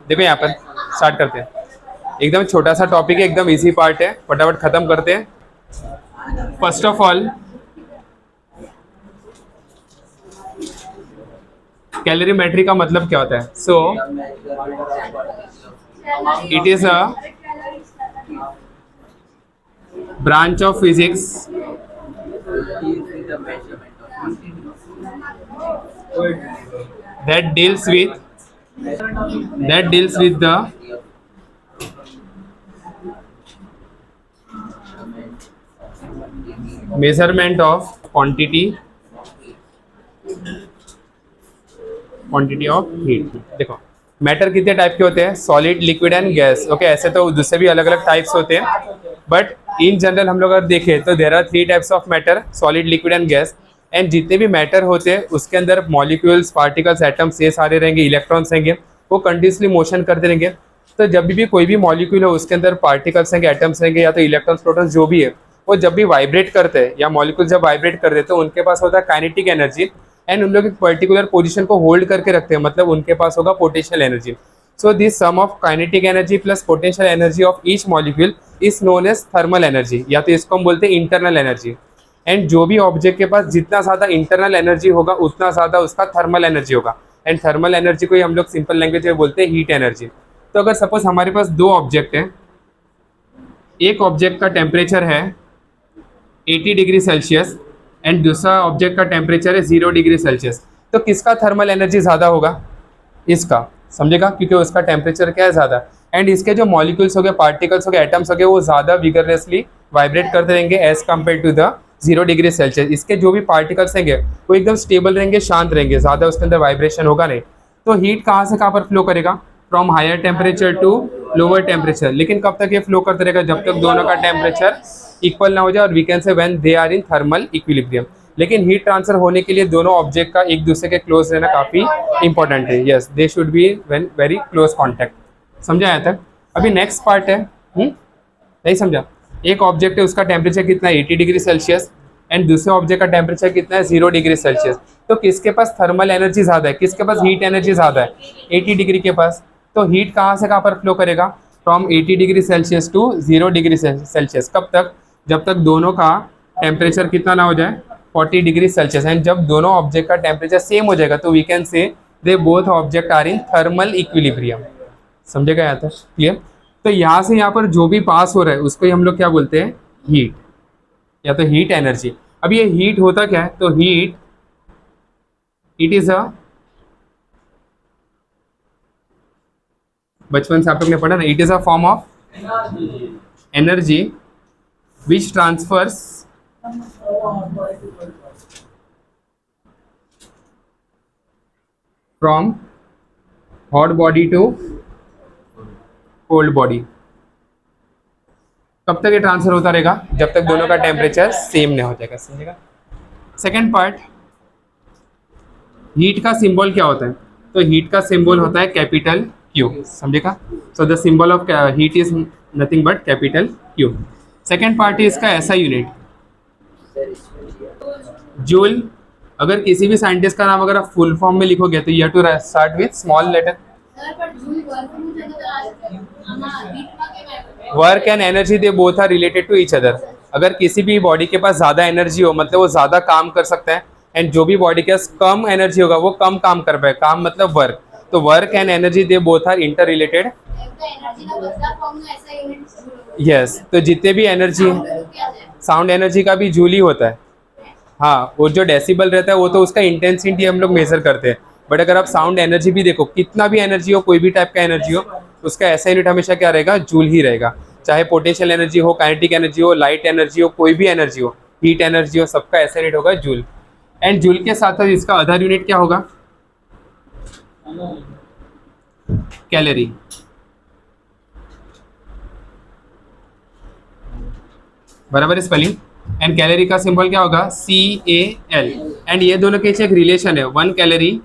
देखो यहाँ पर स्टार्ट करते हैं। एकदम छोटा सा टॉपिक है, एकदम इजी पार्ट है, फटाफट खत्म करते हैं। फर्स्ट ऑफ ऑल, कैलोरीमेट्री का मतलब क्या होता है? So it is a branch of physics that deals with the measurement of quantity of heat. देखो मैटर कितने टाइप के होते हैं? Solid, liquid and gas. Okay, ऐसे तो दूसरे भी अलग अलग टाइप्स होते हैं, बट इन जनरल हम लोग अगर देखें तो there are 3 types of matter, solid, liquid and gas. And जितने भी मैटर होते हैं उसके अंदर मॉलिक्यूल्स, पार्टिकल्स, एटम्स ये सारे रहेंगे, इलेक्ट्रॉन्स रहेंगे, वो कंटिन्यूसली मोशन करते रहेंगे। तो जब भी कोई भी मॉलिक्यूल हो उसके अंदर पार्टिकल्स रहेंगे, एटम्स रहेंगे, या तो इलेक्ट्रॉन्स, प्रोटॉन्स जो भी है, वो जब भी वाइब्रेट करते हैं या मॉलिक्यूल जब वाइब्रेट करते हैं तो उनके पास होता है काइनेटिक एनर्जी, एंड उन लोग एक पर्टिकुलर पोजीशन को होल्ड करके रखते हैं, मतलब उनके पास होगा potential energy. So this sum of kinetic energy plus potential energy of each molecule is known as thermal energy, या तो इसको हम बोलते हैं इंटरनल एनर्जी। एंड जो भी ऑब्जेक्ट के पास जितना ज़्यादा इंटरनल एनर्जी होगा उतना ज़्यादा उसका थर्मल एनर्जी होगा। एंड थर्मल एनर्जी को ही हम लोग सिंपल लैंग्वेज में बोलते हैं हीट एनर्जी। तो अगर सपोज हमारे पास 2 ऑब्जेक्ट हैं, एक ऑब्जेक्ट का टेम्परेचर है 80 डिग्री सेल्सियस एंड दूसरा ऑब्जेक्ट का टेम्परेचर है 0 डिग्री सेल्सियस, तो किसका थर्मल एनर्जी ज़्यादा होगा? इसका, समझेगा, क्योंकि उसका टेम्परेचर क्या है ज़्यादा। एंड इसके जो मॉलिक्यूल्स हो गए, पार्टिकल्स हो गए, एटम्स हो गए, वो ज़्यादा विगरनेसली वाइब्रेट करते रहेंगे as compare to the 0 degree Celsius. इसके जो भी पार्टिकल्स रहेंगे वो एकदम स्टेबल रहेंगे, शांत रहेंगे, ज़्यादा उसके अंदर वाइब्रेशन होगा नहीं। तो हीट कहाँ से कहाँ पर फ्लो करेगा? From higher temperature to lower temperature. लेकिन कब तक ये फ्लो करते रहेगा? जब तक दोनों का टेम्परेचर इक्वल ना हो जाए, और we can say when they are in thermal equilibrium. लेकिन हीट ट्रांसफर होने के लिए दोनों ऑब्जेक्ट का एक दूसरे के क्लोज रहना काफ़ी इंपॉर्टेंट है। Yes, they should be when very close contact. समझा यहाँ तक? अभी नेक्स्ट पार्ट है, नहीं समझा? एक ऑब्जेक्ट है, उसका टेम्परेचर कितना है? 80 डिग्री सेल्सियस, एंड दूसरे ऑब्जेक्ट का टेम्परेचर कितना है? 0 डिग्री सेल्सियस। तो किसके पास थर्मल एनर्जी ज़्यादा है? किसके पास हीट एनर्जी ज़्यादा है? 80 डिग्री के पास। तो हीट कहाँ से कहाँ पर फ्लो करेगा? From 80 degree Celsius to 0 degree Celsius. कब तक? जब तक दोनों का टेम्परेचर कितना ना हो जाए? 40 डिग्री सेल्सियस। एंड जब दोनों ऑब्जेक्ट का टेम्परेचर सेम हो जाएगा तो we can say they both object are in thermal equilibrium. समझेगा यहाँ तक? क्लियर? तो यहाँ से यहाँ पर जो भी पास हो रहा है उसको ही हम लोग क्या बोलते हैं? हीट, या तो हीट एनर्जी। अब ये हीट होता क्या है? तो हीट, इट इज अ, बचपन से आप लोग ने पढ़ा ना, it is a form of energy which transfers from hot body to cold body। कब तक ये ट्रांसफर होता रहेगा? जब तक दोनों का टेम्परेचर सेम नहीं हो जाएगा। समझेगा? सेकेंड पार्ट, हीट का सिंबल क्या होता है? तो हीट का सिंबल होता है कैपिटल क्यू। समझेगा? So the symbol of heat is nothing but capital Q. Second part है इसका ऐसा यूनिट, जूल। अगर किसी भी साइंटिस्ट का नाम अगर आप फुल फॉर्म में लिखोगे तो you have to start with small letter. Work and energy they both are related to each other. अगर किसी भी बॉडी के पास ज़्यादा एनर्जी हो मतलब वो ज़्यादा काम कर सकता है, एंड जो भी बॉडी के पास कम एनर्जी होगा वो कम काम कर पाए। काम मतलब वर्क। तो work and energy they both are interrelated. Yes, तो जितने भी एनर्जी, साउंड एनर्जी का भी जूल ही होता है। हाँ, वो जो डेसिबल रहता है वो तो उसका इंटेंसिटी हम लोग मेजर करते हैं, बट अगर आप साउंड एनर्जी भी देखो, कितना भी एनर्जी हो, कोई भी टाइप का एनर्जी हो, उसका ऐसा यूनिट हमेशा क्या रहेगा? जूल ही रहेगा। चाहे पोटेंशियल एनर्जी हो, काइनेटिक एनर्जी हो, लाइट एनर्जी हो, कोई भी एनर्जी हो, हीट एनर्जी हो, सबका ऐसा यूनिट होगा जूल। एंड जूल के साथ साथ इसका अदर यूनिट क्या होगा? कैलोरी। बराबर स्पेलिंग। एंड कैलोरी का सिंबल क्या होगा? CAL। एंड ये दोनों के एक रिलेशन है, 1 calorie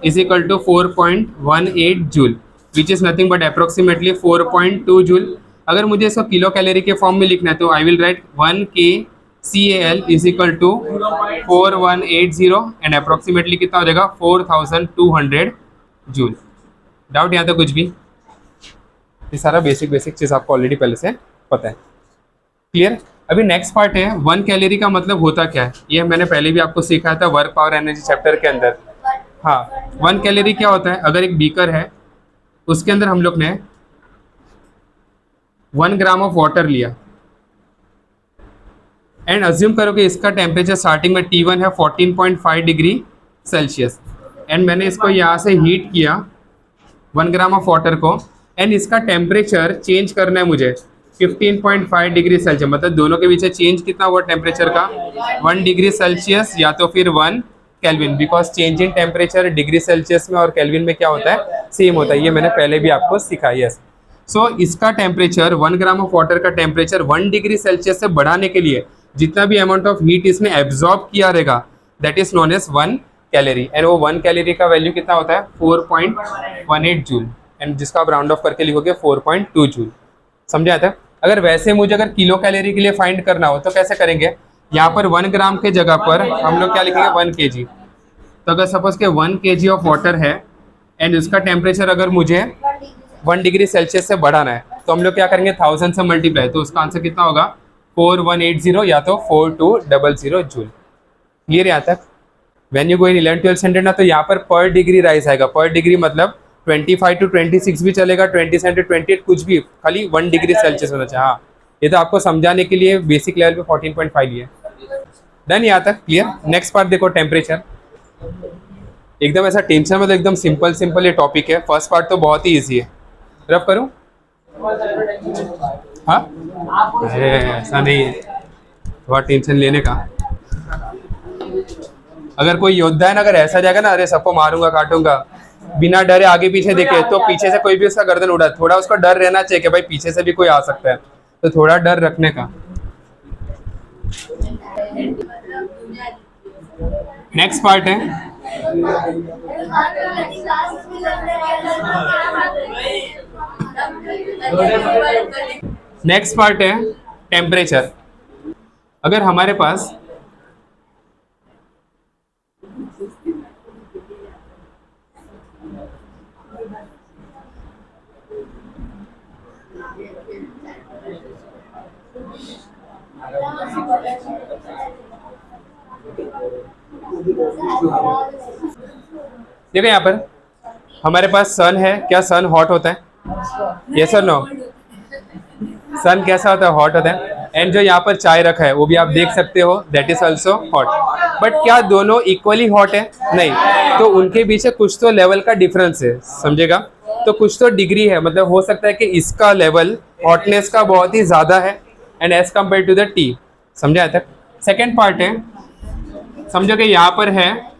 is equal to 4.18 joule, which is nothing but approximately 4.2 joule. अगर मुझे इसको किलो कैलोरी के फॉर्म में लिखना है तो I will write 1 K CAL is equal to 4180 and approximately कितना हो जाएगा 4200 जूल। डाउट यहाँ तो कुछ भी? ये सारा बेसिक चीज़ आपको ऑलरेडी पहले से पता है। क्लियर? अभी नेक्स्ट पार्ट है 1 कैलोरी का मतलब होता क्या है, ये मैंने पहले भी आपको सिखाया था वर्क पावर एनर्जी चैप्टर के अंदर। हाँ, 1 कैलोरी क्या होता है, अगर एक बीकर है उसके अंदर हम लोग ने 1 ग्राम ऑफ वाटर लिया एंड अज्यूम करो कि इसका टेम्परेचर स्टार्टिंग में T1 है 14.5 डिग्री सेल्सियस एंड मैंने इसको यहाँ से हीट किया 1 ग्राम ऑफ वाटर को एंड इसका टेम्परेचर चेंज करना है मुझे 15.5 डिग्री सेल्सियस, मतलब दोनों के बीच चेंज कितना हुआ टेम्परेचर का 1 डिग्री सेल्सियस या तो फिर 1 kelvin, because change in temperature degree Celsius में और केल्विन में क्या होता है, सेम होता है। ये मैंने पहले भी आपको सिखाया है। सो इसका टेम्परेचर 1 ग्राम ऑफ वाटर का टेम्परेचर 1 डिग्री सेल्सियस से बढ़ाने के लिए जितना भी अमाउंट ऑफ हीट इसने एब्जॉर्ब किया रहेगा that is known as 1 calorie and वो 1 कैलोरी का वैल्यू कितना होता है 4.18 जूल एंड जिसका आप राउंड ऑफ करके लिखोगे 4.2 जूल। समझा था? अगर वैसे मुझे अगर किलो कैलोरी के लिए फाइंड करना हो तो कैसे करेंगे, यहाँ पर 1 ग्राम के जगह पर हम लोग क्या लिखेंगे 1 kg। तो अगर सपोज के 1 kg ऑफ वाटर है एंड उसका टेम्परेचर अगर मुझे 1 डिग्री सेल्सियस से बढ़ाना है तो हम लोग क्या करेंगे 1000 से मल्टीप्लाई, तो उसका आंसर कितना होगा 4180 या तो 4200 जूल। क्लियर यहाँ तक? When you go in 11th-12th standard ना तो यहाँ पर डिग्री राइस आएगा, पर डिग्री मतलब 25 to 26 भी चलेगा, 27 to 28 कुछ भी, खाली 1 डिग्री सेल्सियस होना चाहिए। हाँ, ये तो आपको समझाने के लिए बेसिक लेवल पे 14.5 लिया। डन यहाँ तक? क्लियर? नेक्स्ट पार्ट देखो टेम्परेचर। एकदम ऐसा टेंशन मतलब एकदम सिंपल ये टॉपिक है। फर्स्ट पार्ट तो बहुत ही ईजी है। रफ करूँ? हाँ, ऐसा नहीं है, थोड़ा टेंशन लेने का। अगर कोई योद्धा है ना, अगर ऐसा जाएगा ना अरे सबको मारूंगा काटूंगा बिना डरे आगे पीछे देखे, तो पीछे से कोई भी उसका गर्दन उड़ा, थोड़ा उसको डर रहना चाहिए कि भाई पीछे से भी कोई आ सकता है, तो थोड़ा डर रखने का। नेक्स्ट पार्ट है टेम्परेचर। अगर हमारे पास देखो यहाँ पर हमारे पास सन है, क्या सन हॉट होता है? यस और नो? सन कैसा होता है? हॉट होता है। एंड जो यहाँ पर चाय रखा है वो भी आप देख सकते हो, that is also hot. But क्या दोनों इक्वली हॉट है? नहीं, तो उनके बीच कुछ तो लेवल का डिफरेंस है, समझेगा? तो कुछ तो डिग्री है, मतलब हो सकता है कि इसका लेवल हॉटनेस का बहुत ही ज्यादा है and as compare to the T. समझा तक? सेकेंड पार्ट है, समझो कि यहाँ पर है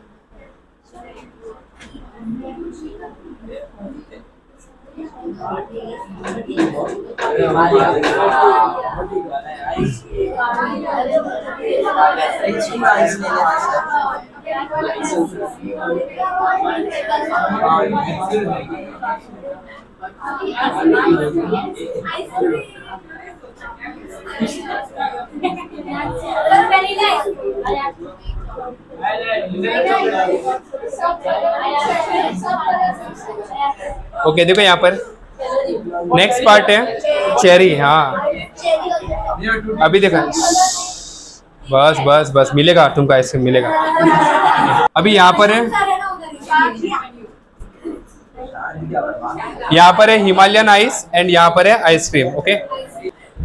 ओके देखो यहाँ पर नेक्स्ट पार्ट है चेरी। हाँ अभी देखो, बस बस बस मिलेगा तुमको, आइसक्रीम मिलेगा। अभी यहाँ पर है, यहाँ पर है हिमालयन आइस एंड यहाँ पर है आइसक्रीम। ओके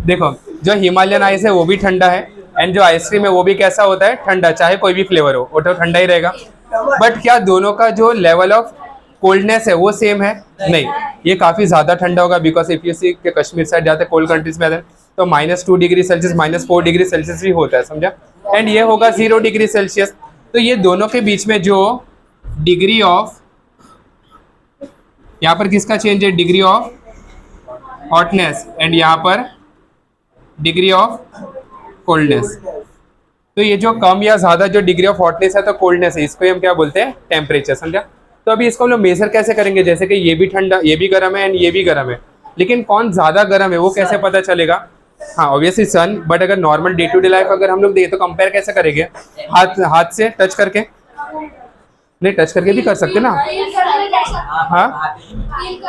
देखो, जो हिमालयन आइस है वो भी ठंडा है एंड जो आइसक्रीम है वो भी कैसा होता है? ठंडा, चाहे कोई भी फ्लेवर हो वो तो ठंडा ही रहेगा। बट क्या दोनों का जो लेवल ऑफ कोल्डनेस है वो सेम है? नहीं, ये काफ़ी ज़्यादा ठंडा होगा, बिकॉज इफ यू सी के कश्मीर साइड जाते हैं कोल्ड कंट्रीज में आते हैं तो -2 डिग्री सेल्सियस -4 डिग्री सेल्सियस भी होता है, समझा? एंड ये होगा 0 डिग्री सेल्सियस। तो ये दोनों के बीच में जो डिग्री ऑफ, यहाँ पर किसका चेंज है? डिग्री ऑफ हॉटनेस एंड यहाँ पर डिग्री ऑफ कोल्डनेस। तो ये जो कम या ज़्यादा जो डिग्री ऑफ हॉटनेस है तो कोल्डनेस है, इसको हम क्या बोलते हैं? टेम्परेचर। समझा? तो अभी इसको हम लोग मेजर कैसे करेंगे? जैसे कि ये भी ठंडा, ये भी गर्म है एंड ये भी गर्म है, लेकिन कौन ज़्यादा गर्म है वो कैसे पता चलेगा? हाँ ऑब्वियसली सन, बट अगर normal day to day life अगर हम लोग देखें तो कंपेयर कैसे करेंगे? हाथ हाथ से टच करके? नहीं, टच करके भी कर सकते ना। हाँ,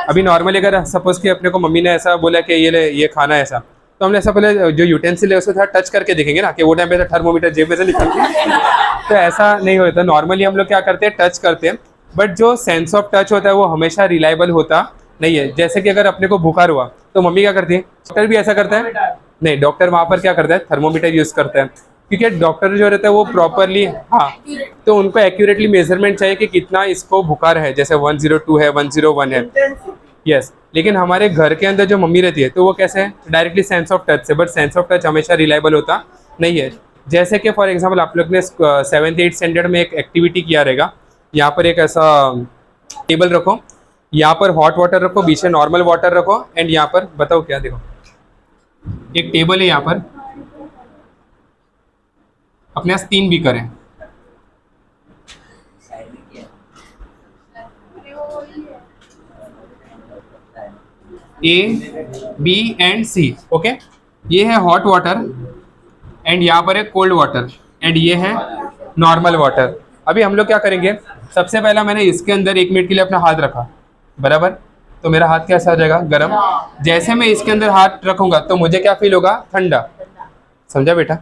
अभी नॉर्मली अगर सपोज कि अपने को मम्मी ने ऐसा बोला कि ये ले ये खाना है ऐसा, तो हमने ऐसा पहले जो यूटेंसिल है उसको थोड़ा टच करके देखेंगे ना, कि वो टाइम पे तो थर्मोमीटर जेब में से निकलती है। तो ऐसा नहीं होता, नॉर्मली हम लोग क्या करते हैं, टच करते हैं। बट जो सेंस ऑफ टच होता है वो हमेशा रिलायबल होता नहीं है। जैसे कि अगर अपने को बुखार हुआ तो मम्मी क्या करती है, डॉक्टर भी ऐसा करता है? नहीं, डॉक्टर वहाँ पर क्या करता है, थर्मोमीटर यूज करता है, क्योंकि डॉक्टर जो रहता है वो प्रॉपरली, हाँ, तो उनको एक्यूरेटली मेजरमेंट चाहिए कि कितना इसको बुखार है, जैसे 102 है, 101 है। यस, लेकिन हमारे घर के अंदर जो मम्मी रहती है तो वो कैसे है, डायरेक्टली सेंस ऑफ टच से, बट सेंस ऑफ टच हमेशा रिलायबल होता नहीं है। जैसे कि फॉर एग्जांपल आप लोग ने 7th 8th स्टैंडर्ड में एक एक्टिविटी किया रहेगा, यहाँ पर एक ऐसा टेबल रखो, यहाँ पर हॉट वाटर रखो, बीच में नॉर्मल वाटर रखो, एंड यहाँ पर बताओ क्या, देखो एक टेबल है, यहाँ पर अपने पास 3 बीकर हैं, A B and C, okay. ये है हॉट वाटर एंड यहाँ पर है कोल्ड वाटर एंड ये है नॉर्मल वाटर। अभी हम लोग क्या करेंगे, सबसे पहला मैंने इसके अंदर 1 मिनट के लिए अपना हाथ रखा, बराबर, तो मेरा हाथ कैसा हो जाएगा, गर्म। जैसे मैं इसके अंदर हाथ रखूंगा तो मुझे क्या फील होगा, ठंडा, समझा बेटा।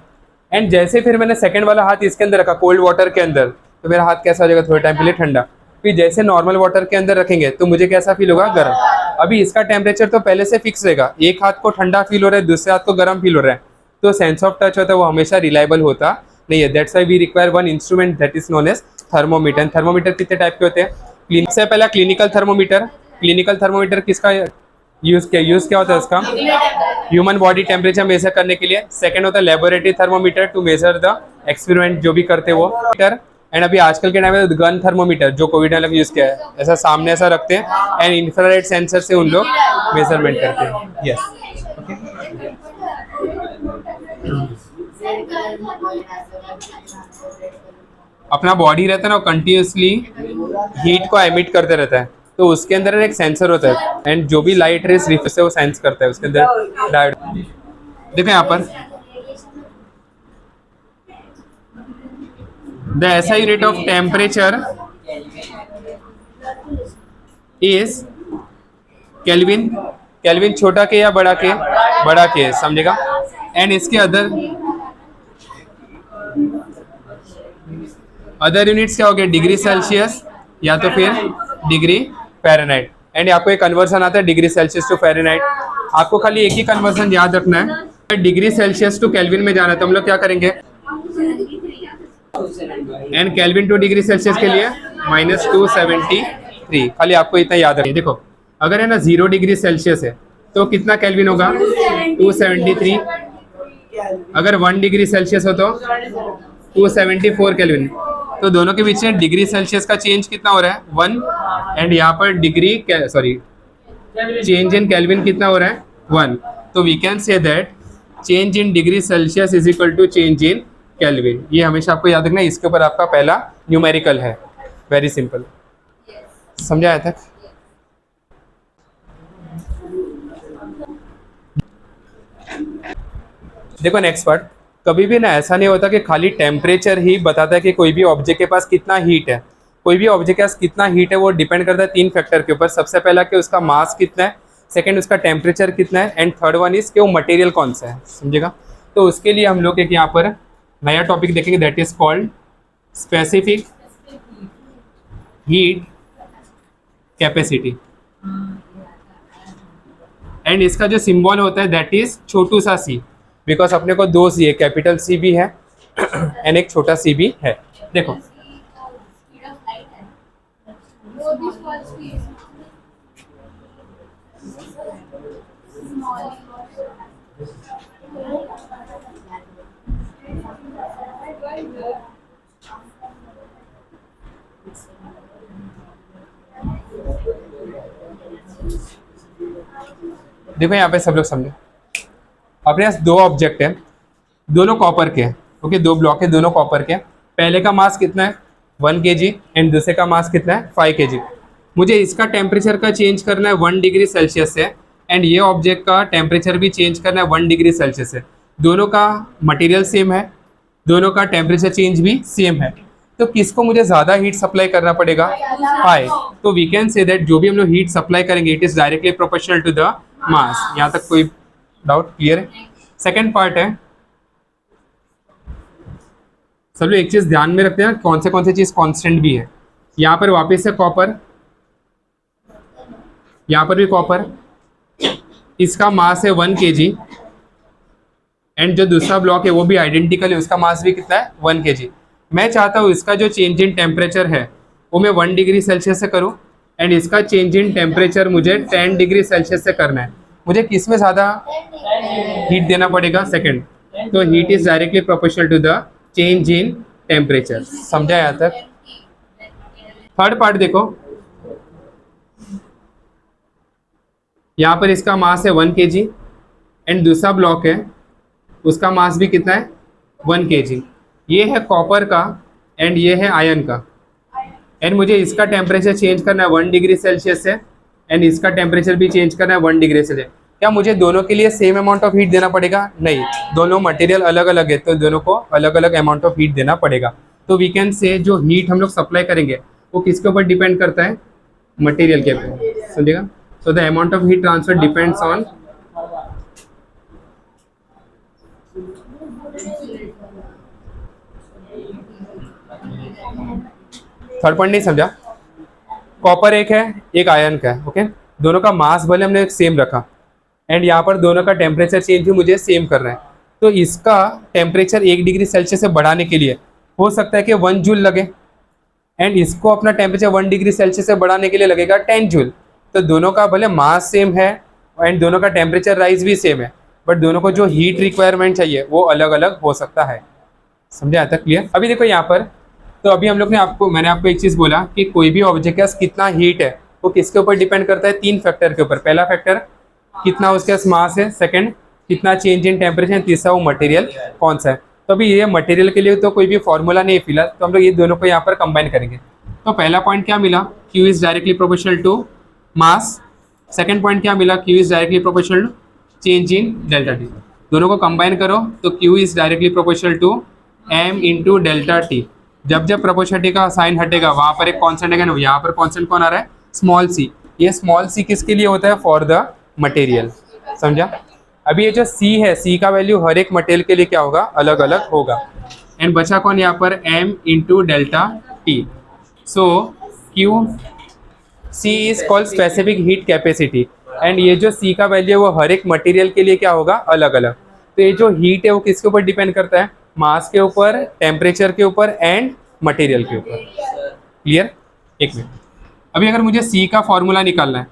एंड जैसे फिर मैंने सेकंड वाला हाथ इसके अंदर रखा कोल्ड वाटर के अंदर, तो मेरा हाथ कैसा हो जाएगा, थोड़े टाइम के लिए ठंडा। फिर जैसे नॉर्मल वाटर के अंदर रखेंगे तो मुझे कैसा फील होगा, गर्म। अभी इसका टेम्परेचर तो पहले से फिक्स रहेगा, एक हाथ को ठंडा फील हो रहा है, दूसरे हाथ को गर्म फील हो रहा है, तो सेंस ऑफ टच होता है वो हमेशा रिलायबल होता नहीं है। That's why we require one instrument that is known as thermometer. Thermometer कितने टाइप के होते हैं? सबसे पहला क्लिनिकल थर्मोमीटर। क्लिनिकल थर्मोमीटर किसका यूज क्या होता है उसका, ह्यूमन बॉडी टेम्परेचर मेजर करने के लिए। सेकंड होता है laboratory thermometer to measure the experiment जो भी करते हैं वो। एंड अभी आजकल के टाइम में गन थर्मोमीटर जो कोविड में यूज किया है, ऐसा सामने ऐसा रखते हैं एंड इंफ्रारेड सेंसर से उन लोग मेजरमेंट करते हैं। यस, अपना बॉडी रहता है ना, कंटिन्यूसली हीट को एमिट करते रहता है, तो उसके अंदर एक सेंसर होता है एंड जो भी लाइट रेस रिफ्लेक्ट से वो सेंस करता है उसके अंदर डायोड। देखो यहाँ पर the SI unit of temperature is kelvin. Kelvin छोटा के या बड़ा के, बड़ा के, समझेगा। एंड इसके अदर यूनिट्स क्या हो गए, डिग्री सेल्सियस या तो फिर डिग्री फ़ारेनहाइट। एंड आपको एक कन्वर्जन आता है डिग्री सेल्सियस टू फ़ारेनहाइट। आपको खाली एक ही कन्वर्जन याद रखना है, डिग्री सेल्सियस टू केल्विन में जाना है तो हम लोग क्या करेंगे, and kelvin two degree Celsius के लिए -273। खाली आपको इतना याद रखिए। देखो अगर है ना 0 डिग्री सेल्सियस है तो कितना केल्विन होगा, 273। अगर 1 डिग्री सेल्सियस हो तो 274 केल्विन। तो दोनों के बीच में डिग्री सेल्सियस का चेंज कितना हो रहा है, 1। एंड यहाँ पर चेंज इन केल्विन कितना हो रहा है, 1। तो we can say that change in degree Celsius is equal to change in kelvin. ये हमेशा आपको याद रखना है, इसके ऊपर आपका पहला न्यूमेरिकल है। वेरी सिंपल, समझा आया तक? देखो नेक्स्ट पार्ट, कभी भी ना ऐसा नहीं होता कि खाली टेम्परेचर ही बताता है कि कोई भी ऑब्जेक्ट के पास कितना हीट है। कोई भी ऑब्जेक्ट के पास कितना हीट है वो डिपेंड करता है 3 फैक्टर के ऊपर। सबसे पहला कि उसका मास कितना है, सेकंड उसका टेम्परेचर कितना है, एंड थर्ड वन इज कि वो मटेरियल कौन सा है, समझेगा। तो उसके लिए हम लोग एक यहाँ पर नया टॉपिक देखेंगे, that is called specific heat capacity. And इसका जो सिंबल होता है दैट इज छोटू सा सी, बिकॉज अपने को 2 सी है, कैपिटल सी भी है एंड एक छोटा सी भी है। देखो देखो यहाँ पे सब लोग समझो, अपने पास 2 ऑब्जेक्ट है, दोनों कॉपर के हैं, ओके। 2 ब्लॉक है, दोनों कॉपर के हैं। पहले का मास कितना है, 1 kg एंड दूसरे का मास कितना है, 5 kg। मुझे इसका टेम्परेचर का चेंज करना है 1 डिग्री सेल्सियस से एंड ये ऑब्जेक्ट का टेम्परेचर भी चेंज करना है 1 डिग्री सेल्सियस से। दोनों का मटेरियल सेम है, दोनों का टेम्परेचर चेंज भी सेम है, तो किसको मुझे ज़्यादा हीट सप्लाई करना पड़ेगा? हाई। तो वी कैन से दैट जो भी हम लोग हीट सप्लाई करेंगे it is directly proportional to the mass. यहाँ तक कोई डाउट क्लियर है? सेकेंड पार्ट है, सब लोग एक चीज़ ध्यान में रखते हैं कौन से चीज़ कांस्टेंट भी है। यहाँ पर वापस से कॉपर, यहाँ पर भी कॉपर, इसका मास है 1 kg एंड जो दूसरा ब्लॉक है वो भी आइडेंटिकल है, उसका मास भी कितना है? 1 kg। मैं चाहता हूँ इसका जो चेंज इन टेम्परेचर है वो मैं 1 डिग्री सेल्सियस से करूँ एंड इसका चेंज इन टेम्परेचर मुझे 10 डिग्री सेल्सियस से करना है। मुझे किस में ज़्यादा हीट देना पड़ेगा? सेकेंड। तो heat is directly proportional to the change in temperature. समझा यहाँ तक? थर्ड पार्ट देखो, यहाँ पर इसका मास है 1 kg एंड दूसरा ब्लॉक है उसका मास भी कितना है? 1 kg। ये है कॉपर का एंड ये है आयरन का, एंड मुझे इसका टेम्परेचर चेंज करना है 1 डिग्री सेल्सियस से एंड इसका टेम्परेचर भी चेंज करना है 1 डिग्री सेल्सियस। क्या मुझे दोनों के लिए सेम अमाउंट ऑफ हीट देना पड़ेगा? नहीं, दोनों मटेरियल अलग अलग है तो दोनों को अलग अलग अमाउंट ऑफ हीट देना पड़ेगा। तो वी कैन से जो हीट हम लोग सप्लाई करेंगे वो किसके ऊपर डिपेंड करता है? मटेरियल के ऊपर। समझेगा? So the amount of heat transfer depends on third point नहीं समझा? कॉपर एक है, एक आयरन का है, ओके। दोनों का मास भले हमने एक सेम रखा एंड यहाँ पर दोनों का टेम्परेचर चेंज भी मुझे सेम करना है। तो इसका टेम्परेचर 1 डिग्री सेल्सियस से बढ़ाने के लिए हो सकता है कि 1 जूल लगे एंड इसको अपना टेम्परेचर 1 डिग्री सेल्सियस से बढ़ाने के लिए लगेगा 10 जूल। तो दोनों का भले मास सेम है एंड दोनों का टेम्परेचर राइज भी सेम है, बट दोनों को जो हीट रिक्वायरमेंट चाहिए वो अलग अलग हो सकता है। समझा आता? क्लियर? अभी देखो यहाँ पर, तो अभी हम लोग ने मैंने आपको एक चीज़ बोला कि कोई भी ऑब्जेक्ट के पास कितना हीट है वो किसके ऊपर डिपेंड करता है? 3 फैक्टर के ऊपर। पहला फैक्टर कितना उसके पास मास है, सेकंड कितना चेंज इन टेम्परेचर, तीसरा वो मटेरियल कौन सा है। तो अभी ये मटेरियल के लिए तो कोई भी फॉर्मूला नहीं है फिलहाल, तो हम लोग ये दोनों को यहाँ पर कंबाइन करेंगे। तो पहला पॉइंट क्या मिला? Q is directly proportional to mass. Second point क्या मिला? Q is directly proportional to change in delta T. दोनों को कंबाइन करो तो Q is directly proportional to M into delta T. जब जब प्रोपोर्शनलिटी का साइन हटेगा वहाँ पर एक कॉन्स्टेंट है ना, यहाँ पर कॉन्स्टेंट कौन आ रहा है? Small C. ये स्मॉल सी किसके लिए होता है? For the material. समझा? अभी ये जो C है, C का वैल्यू हर एक मटेरियल के लिए क्या होगा? अलग अलग होगा। एंड बचा कौन यहाँ पर? M into delta T. So Q C is called specific heat capacity and ये जो C का वैल्यू है वो हर एक मटेरियल के लिए क्या होगा? अलग अलग। तो ये जो हीट है वो किसके ऊपर डिपेंड करता है? मास के ऊपर, टेम्परेचर के ऊपर एंड मटेरियल के ऊपर। क्लियर? एक मिनट, अभी अगर मुझे C का फॉर्मूला निकालना है,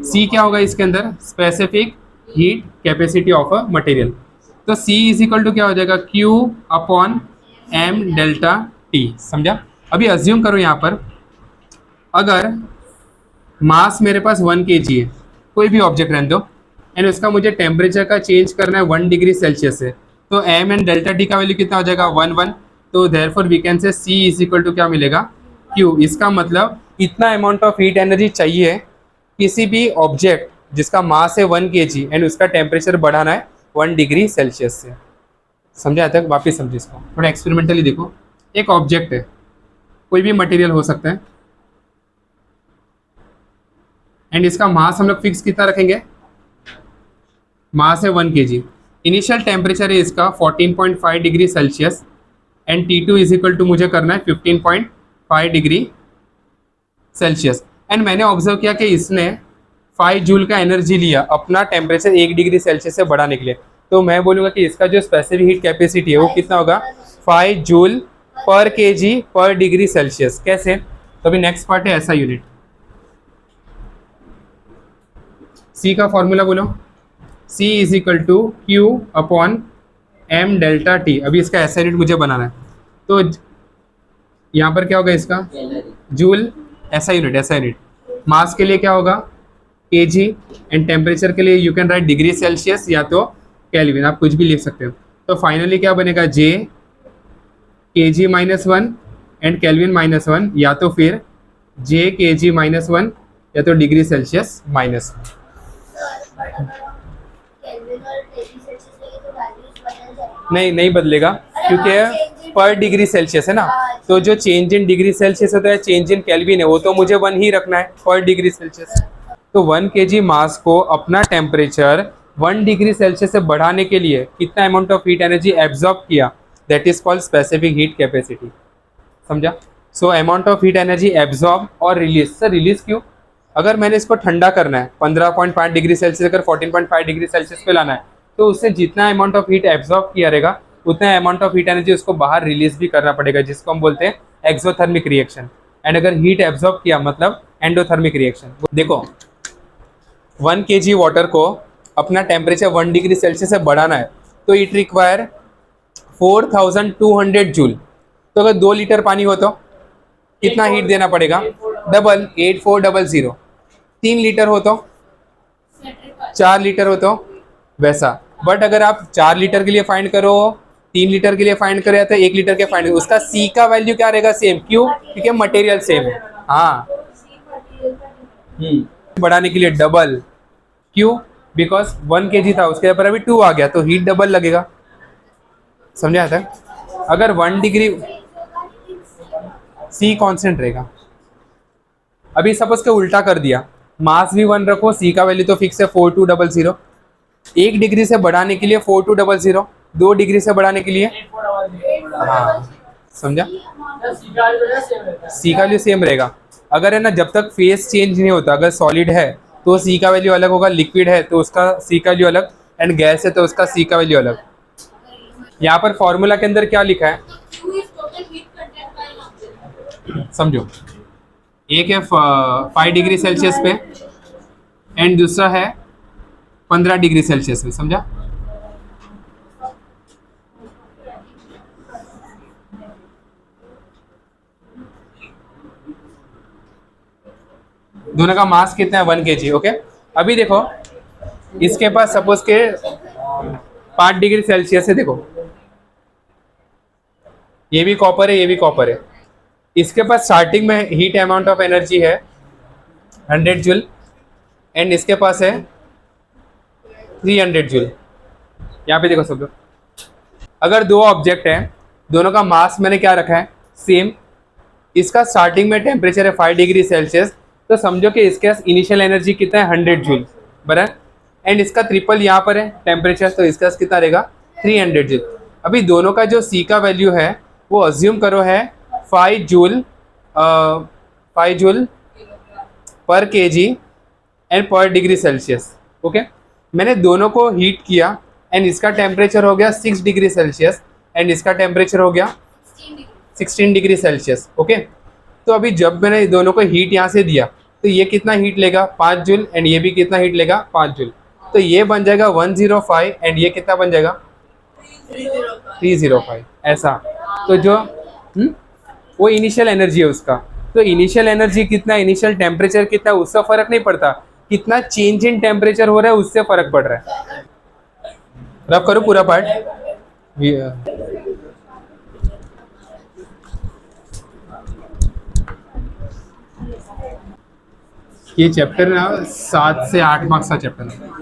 C क्या होगा इसके अंदर? Specific heat capacity of a material. तो C इज इक्वल टू क्या हो जाएगा? Q upon M delta T। समझा? अभी अज्यूम करो यहाँ पर अगर मास मेरे पास 1 kg है, कोई भी ऑब्जेक्ट रहने दो, एंड उसका मुझे टेम्परेचर का चेंज करना है 1 डिग्री सेल्सियस से, तो M एंड डेल्टा टी का वैल्यू कितना हो जाएगा? 1 1। तो therefore we can say C is equal to क्या मिलेगा? Q। इसका मतलब इतना अमाउंट ऑफ हीट एनर्जी चाहिए किसी भी ऑब्जेक्ट जिसका मास है 1 kg एंड उसका टेम्परेचर बढ़ाना है 1 डिग्री सेल्सियस से। समझा तक? वापिस समझिए इसको, थोड़ा एक्सपेरिमेंटली देखो। एक ऑब्जेक्ट है, कोई भी मटेरियल हो सकता है, एंड इसका मास हम लोग फिक्स कितना रखेंगे? मास है 1 kg। इनिशियल टेम्परेचर है इसका 14.5 degree Celsius and T2 is equal to मुझे करना है 15.5 डिग्री सेल्सियस। एंड मैंने ऑब्जर्व किया कि इसने 5 जूल का एनर्जी लिया अपना टेम्परेचर 1 डिग्री सेल्सियस से बढ़ाने के लिए। तो मैं बोलूँगा कि इसका जो स्पेसिफिक हीट कैपेसिटी है वो कितना होगा? 5 जूल पर kg पर डिग्री सेल्सियस। कैसे? तो अभी नेक्स्ट पार्ट है ऐसा यूनिट। C का फॉर्मूला बोलो। C is equal to Q upon M delta T। अभी इसका ऐसा यूनिट मुझे बनाना है, तो यहाँ पर क्या होगा इसका? जूल। ऐसा यूनिट। मास के लिए क्या होगा? kg एंड टेम्परेचर के लिए you can write degree Celsius या तो केल्विन, आप कुछ भी लिख सकते हो। तो फाइनली क्या बनेगा? J kg -1 एंड केल्विन -1, या तो फिर J kg -1 या तो डिग्री सेल्सियस -1। नहीं नहीं बदलेगा, क्योंकि पर डिग्री सेल्सियस है ना, तो जो चेंज इन डिग्री सेल्सियस होता है, चेंज इन केल्विन है, वो तो मुझे 1 ही रखना है पर डिग्री सेल्सियस। तो 1 kg मास को अपना टेम्परेचर 1 डिग्री सेल्सियस से बढ़ाने के लिए कितना amount of heat energy absorb किया, that is called specific heat capacity. समझा? So amount of heat energy absorb और रिलीज। सर रिलीज क्यों? अगर मैंने इसको ठंडा करना है 15.5 डिग्री सेल्सियस अगर 14.5 डिग्री सेल्सियस पे लाना है, तो उससे जितना अमाउंट ऑफ हीट एब्जॉर्ब किया रहेगा उतना अमाउंट ऑफ हीट एनर्जी उसको बाहर रिलीज भी करना पड़ेगा, जिसको हम बोलते हैं एक्सोथर्मिक रिएक्शन। एंड अगर हीट एब्जॉर्ब किया मतलब एंडोथर्मिक रिएक्शन। देखो 1 kg वाटर को अपना टेम्परेचर 1 डिग्री सेल्सियस से बढ़ाना है, तो इट रिक्वायर 4200 जूल। तो अगर 2 लीटर पानी हो तो कितना हीट देना पड़ेगा? डबल, 8400। 3 लीटर हो तो 4 लीटर हो तो वैसा। बट अगर आप 4 लीटर के लिए फाइंड करो, 3 लीटर के लिए फाइंड करो या तो 1 लीटर के फाइंड करो, उसका सी का वैल्यू क्या रहेगा? सेम। क्यों? क्योंकि मटेरियल सेम है। हाँ, बढ़ाने के लिए डबल। क्यों? बिकॉज 1 kg था, उसके ऊपर अभी 2 आ गया, तो हीट डबल लगेगा। समझा था? अगर 1 डिग्री सी कांस्टेंट रहेगा। अभी सपोज के उल्टा कर दिया, मास भी 1 रखो, सी का वैल्यू तो फिक्स है 4200। 1 डिग्री से बढ़ाने के लिए 4200, 2 डिग्री से बढ़ाने के लिए, हाँ समझा, सी का वैल्यू सेम रहेगा। अगर है ना, जब तक फेस चेंज नहीं होता, अगर सॉलिड है तो सी का वैल्यू अलग होगा, लिक्विड है तो उसका सी का वैल्यू अलग, एंड गैस है तो उसका सी का वैल्यू अलग। यहाँ पर फॉर्मूला के अंदर क्या लिखा है समझो। एक है 5 डिग्री सेल्सियस पे एंड दूसरा है 15 डिग्री सेल्सियस पे। समझा? दोनों का मास कितना है? 1 kg। ओके, अभी देखो इसके पास सपोज के 5 डिग्री सेल्सियस है। देखो ये भी कॉपर है, ये भी कॉपर है। इसके पास स्टार्टिंग में हीट अमाउंट ऑफ एनर्जी है 100 जूल एंड इसके पास है 300 जूल। यहाँ पे देखो सब लोग, अगर 2 ऑब्जेक्ट हैं, दोनों का मास मैंने क्या रखा है? सेम। इसका स्टार्टिंग में टेम्परेचर है 5 डिग्री सेल्सियस, तो समझो कि इसके पास इनिशियल एनर्जी कितना है? 100 जूल, बराबर। एंड इसका ट्रिपल यहाँ पर है टेम्परेचर, तो इसका कितना रहेगा? 300 जूल। अभी दोनों का जो सी का वैल्यू है वो अज्यूम करो है 5 जूल पर केजी एंड पर डिग्री सेल्सियस। ओके, मैंने दोनों को हीट किया एंड इसका टेम्परेचर हो गया 6 डिग्री सेल्सियस एंड इसका टेम्परेचर हो गया 16 डिग्री सेल्सियस। ओके, तो अभी जब मैंने दोनों को हीट यहाँ से दिया तो ये कितना हीट लेगा? 5 जूल, एंड ये भी कितना हीट लेगा? 5 जूल। तो ये बन जाएगा 105 एंड ये कितना बन जाएगा? 305। ऐसा। तो जो वो इनिशियल एनर्जी है उसका, तो इनिशियल एनर्जी कितना, इनिशियल टेम्परेचर कितना, उससे फर्क नहीं पड़ता, कितना चेंज इन टेम्परेचर हो रहा है उससे फर्क पड़ रहा है। रब करो पूरा पार्ट। ये चैप्टर ना 7 से 8 मार्क्स का चैप्टर है।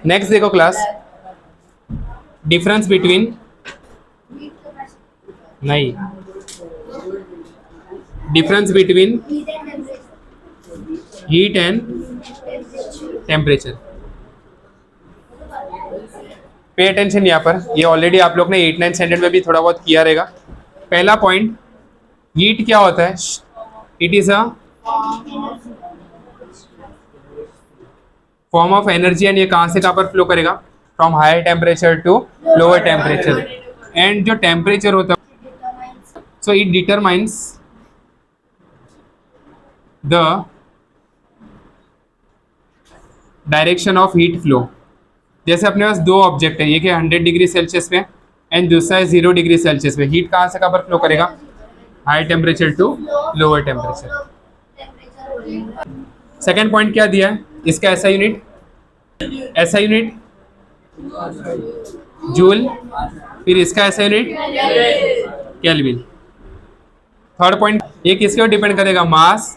नेक्स्ट देखो क्लास, डिफरेंस बिटवीन, नहीं, difference between heat and temperature. Pay attention यहाँ पर, ये ऑलरेडी आप लोग ने 8-9 स्टैंडर्ड में भी थोड़ा बहुत किया रहेगा। पहला पॉइंट, हीट क्या होता है? It is a form of energy and ये कहाँ से कहाँ पर फ्लो करेगा? From higher temperature to lower temperature. And जो टेम्परेचर होता है, so it determines the direction of heat flow. जैसे अपने पास 2 ऑब्जेक्ट है, एक है 100 डिग्री सेल्सियस पे एंड दूसरा है 0 डिग्री सेल्सियस पे। हीट कहाँ से कहाँ पर फ्लो करेगा? High temperature to lower temperature. Second point क्या दिया है इसका? ऐसा यूनिट, ऐसा यूनिट जूल, फिर इसका ऐसा यूनिट केल्विन। थर्ड पॉइंट ये किसके ऊपर डिपेंड करेगा? Mass,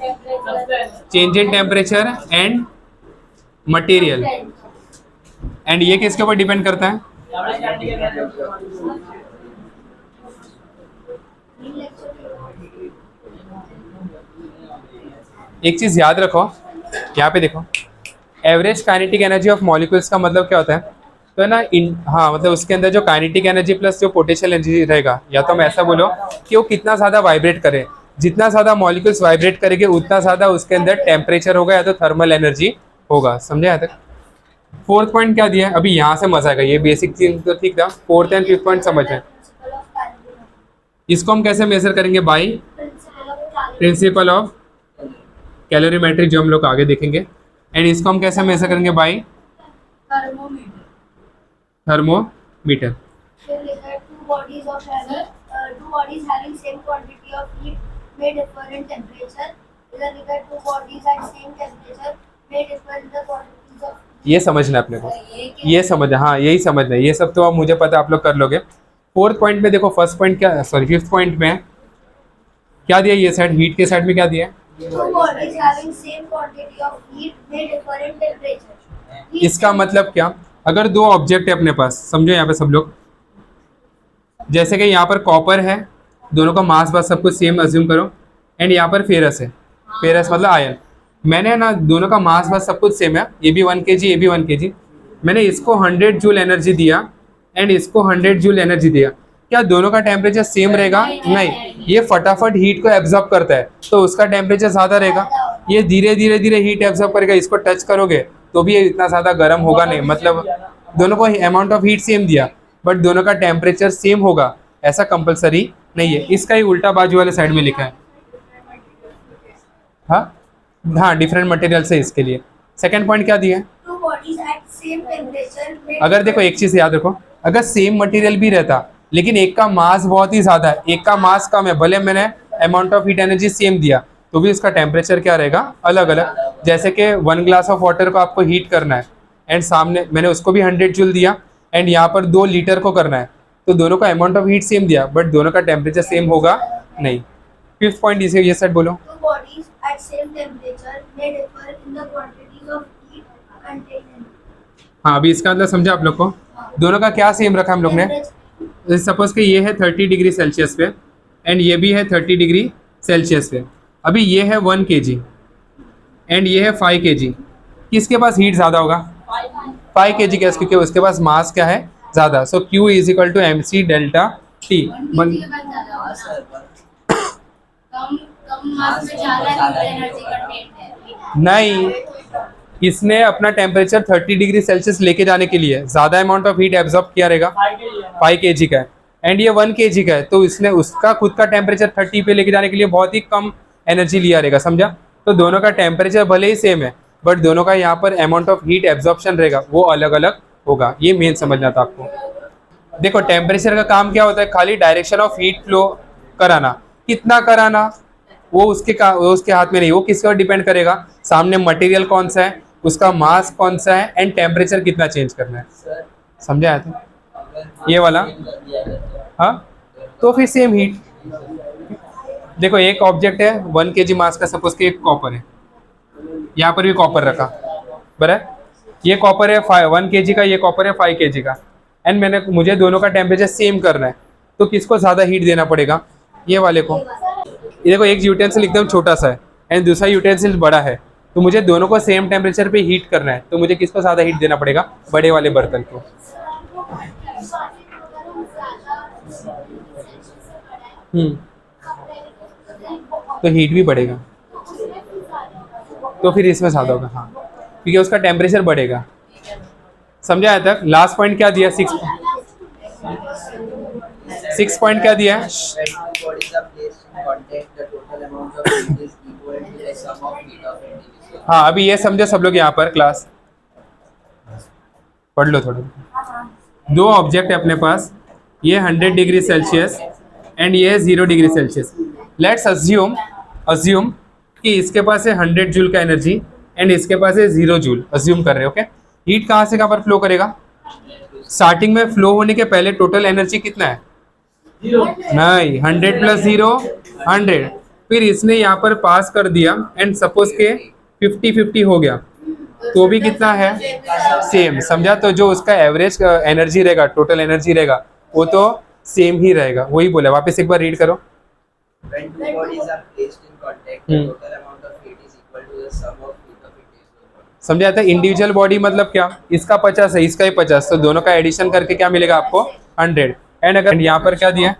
change in temperature and material. And ये किसके ऊपर डिपेंड करता है? एक चीज याद रखो, यहाँ पे देखो, average kinetic energy of molecules का मतलब क्या होता है? तो है ना, हाँ मतलब उसके अंदर जो काइनेटिक एनर्जी प्लस जो पोटेंशियल एनर्जी रहेगा, या तो हम ऐसा बोलो कि वो कितना ज़्यादा वाइब्रेट करे, जितना ज़्यादा मॉलिक्यूल्स वाइब्रेट करेंगे उतना ज़्यादा उसके अंदर टेम्परेचर होगा या तो थर्मल एनर्जी होगा। समझे यहाँ तक? फोर्थ पॉइंट क्या दिया है? अभी यहाँ से मजा आएगा, ये बेसिक चीज तो ठीक था, फोर्थ एंड फिफ्थ पॉइंट समझ है। इसको हम कैसे मेजर करेंगे? बाई प्रिंसिपल ऑफ कैलोरीमेट्री, जो हम लोग आगे देखेंगे। एंड इसको हम कैसे मेजर करेंगे? By thermometer. ये समझना अपने को, ये समझना, हाँ यही समझना, ये सब तो अब मुझे पता है आप लोग कर लोगे। फोर्थ पॉइंट में देखो, फर्स्ट पॉइंट क्या, सॉरी फिफ्थ पॉइंट में क्या दिया? ये साइड हीट के साइड में क्या दिया? इसका मतलब क्या? अगर दो ऑब्जेक्ट है अपने पास, समझो यहाँ पे सब लोग, जैसे कि यहाँ पर कॉपर है, दोनों का मास बस सब कुछ सेम अज्यूम करो, एंड यहाँ पर फेरस है, फेरस मतलब आयन। मैंने ना दोनों का मास बस सब कुछ सेम है, ये भी 1 kg, ये भी 1 kg। मैंने इसको 100 जूल एनर्जी दिया एंड इसको 100 जूल एनर्जी दिया, क्या दोनों का टेम्परेचर सेम रहेगा? नहीं, ये फटाफट हीट को एब्जॉर्ब करता है तो उसका टेम्परेचर ज़्यादा रहेगा। ये धीरे धीरे धीरे हीट एब्जॉर्ब करेगा, इसको टच करोगे तो भी ये इतना ज़्यादा गर्म होगा नहीं। मतलब दोनों को अमाउंट ऑफ हीट सेम दिया बट दोनों का टेम्परेचर सेम होगा, ऐसा कंपलसरी नहीं है। इसका ही उल्टा बाजू वाले साइड में लिखा है। हाँ डिफरेंट मटेरियल से इसके लिए। सेकंड पॉइंट क्या दिया है? अगर देखो एक चीज याद रखो, अगर सेम मटेरियल भी रहता लेकिन एक का मास बहुत ही ज्यादा है, एक का मास कम है, भले मैंने amount of heat energy same दिया तो भी उसका टेम्परेचर क्या रहेगा? अलग अलग। जैसे कि 1 ग्लास ऑफ वाटर को आपको हीट करना है एंड सामने मैंने उसको भी 100 जूल दिया एंड यहाँ पर 2 लीटर को करना है, तो दोनों का अमाउंट ऑफ हीट सेम दिया बट दोनों का टेम्परेचर सेम होगा नहीं। फिफ्थ पॉइंट इसे ये सेट बोलो। हाँ अभी इसका मतलब समझा आप लोग को? दोनों का क्या सेम रखा हम लोग ने? सपोज कि ये है 30 डिग्री सेल्सियस पे एंड ये भी है 30 डिग्री सेल्सियस पे। अभी ये है 1 kg एंड ये है 5 kg। किसके पास हीट ज़्यादा होगा? 5 kg गैस, क्योंकि उसके पास मास क्या है? ज़्यादा। So Q is equal to MC delta T। नहीं, इसने अपना टेम्परेचर 30 डिग्री सेल्सियस लेके जाने के लिए ज़्यादा अमाउंट ऑफ हीट एब्जॉर्ब किया रहेगा, 5 kg का है एंड ये 1 kg का है, तो इसने उसका खुद का टेम्परेचर 30 पे लेके जाने के लिए बहुत ही कम एनर्जी लिया रहेगा। समझा? तो दोनों का टेम्परेचर भले ही सेम है बट दोनों का यहाँ पर अमाउंट ऑफ हीट एब्जॉर्प्शन रहेगा वो अलग अलग होगा। ये मेन समझना था आपको। देखो टेम्परेचर का काम क्या होता है? खाली डायरेक्शन ऑफ हीट फ्लो कराना। कितना कराना वो उसके हाथ में नहीं, वो किसके ऊपर डिपेंड करेगा? सामने मटेरियल कौन सा है, उसका मास कौन सा है एंड टेम्परेचर कितना चेंज करना है। समझा है? तो ये वाला हाँ, तो फिर सेम हीट। देखो एक ऑब्जेक्ट है 1 kg मास का, सपोज कि एक कॉपर है, यहाँ पर भी कॉपर रखा बराबर, ये कॉपर है 1 kg का, ये कॉपर है 5 kg का एंड मुझे दोनों का टेम्परेचर सेम करना है, तो किसको ज़्यादा हीट देना पड़ेगा? ये वाले को। ये देखो एक यूटेंसिल एकदम छोटा सा है एंड दूसरा यूटेंसिल बड़ा है, तो मुझे दोनों को सेम टेम्परेचर पे हीट करना है, तो मुझे किसको ज़्यादा हीट देना पड़ेगा? बड़े वाले बर्तन को। तो हीट भी बढ़ेगा, तो फिर इसमें ज़्यादा होगा। हाँ क्योंकि उसका टेम्परेचर बढ़ेगा। समझा आया तक? लास्ट पॉइंट क्या दिया? 6 पॉइंट क्या दिया है? हाँ अभी ये समझो सब लोग यहाँ पर, क्लास पढ़ लो थोड़ा। दो ऑब्जेक्ट है अपने पास, ये 100 डिग्री सेल्सियस एंड ये है 0 डिग्री सेल्सियस। लेट्स अज्यूम कि इसके पास है 100 जूल का एनर्जी एंड इसके पास है 0 जूल। अज्यूम कर रहे हो? ओके। हीट कहाँ से कहाँ पर फ्लो करेगा? स्टार्टिंग में फ्लो होने के पहले टोटल एनर्जी कितना है? नहीं, 100 + 0 100, फिर इसने यहाँ पर पास कर दिया एंड सपोज के 50-50 हो गया, तो भी कितना है सेम, समझा। तो जो उसका एवरेज एनर्जी रहेगा, टोटल एनर्जी रहेगा, वो तो सेम ही रहेगा। वही बोला, वापस एक बार रीड करो। When two bodies are placed in contact, the total amount of heat is equal to the sum of heat of individual bodies. समझा था। इंडिविजुअल बॉडी मतलब क्या, इसका 50 है, इसका ही 50, तो दोनों का एडिशन करके क्या मिलेगा आपको 100। एंड अगर यहाँ पर क्या दिया,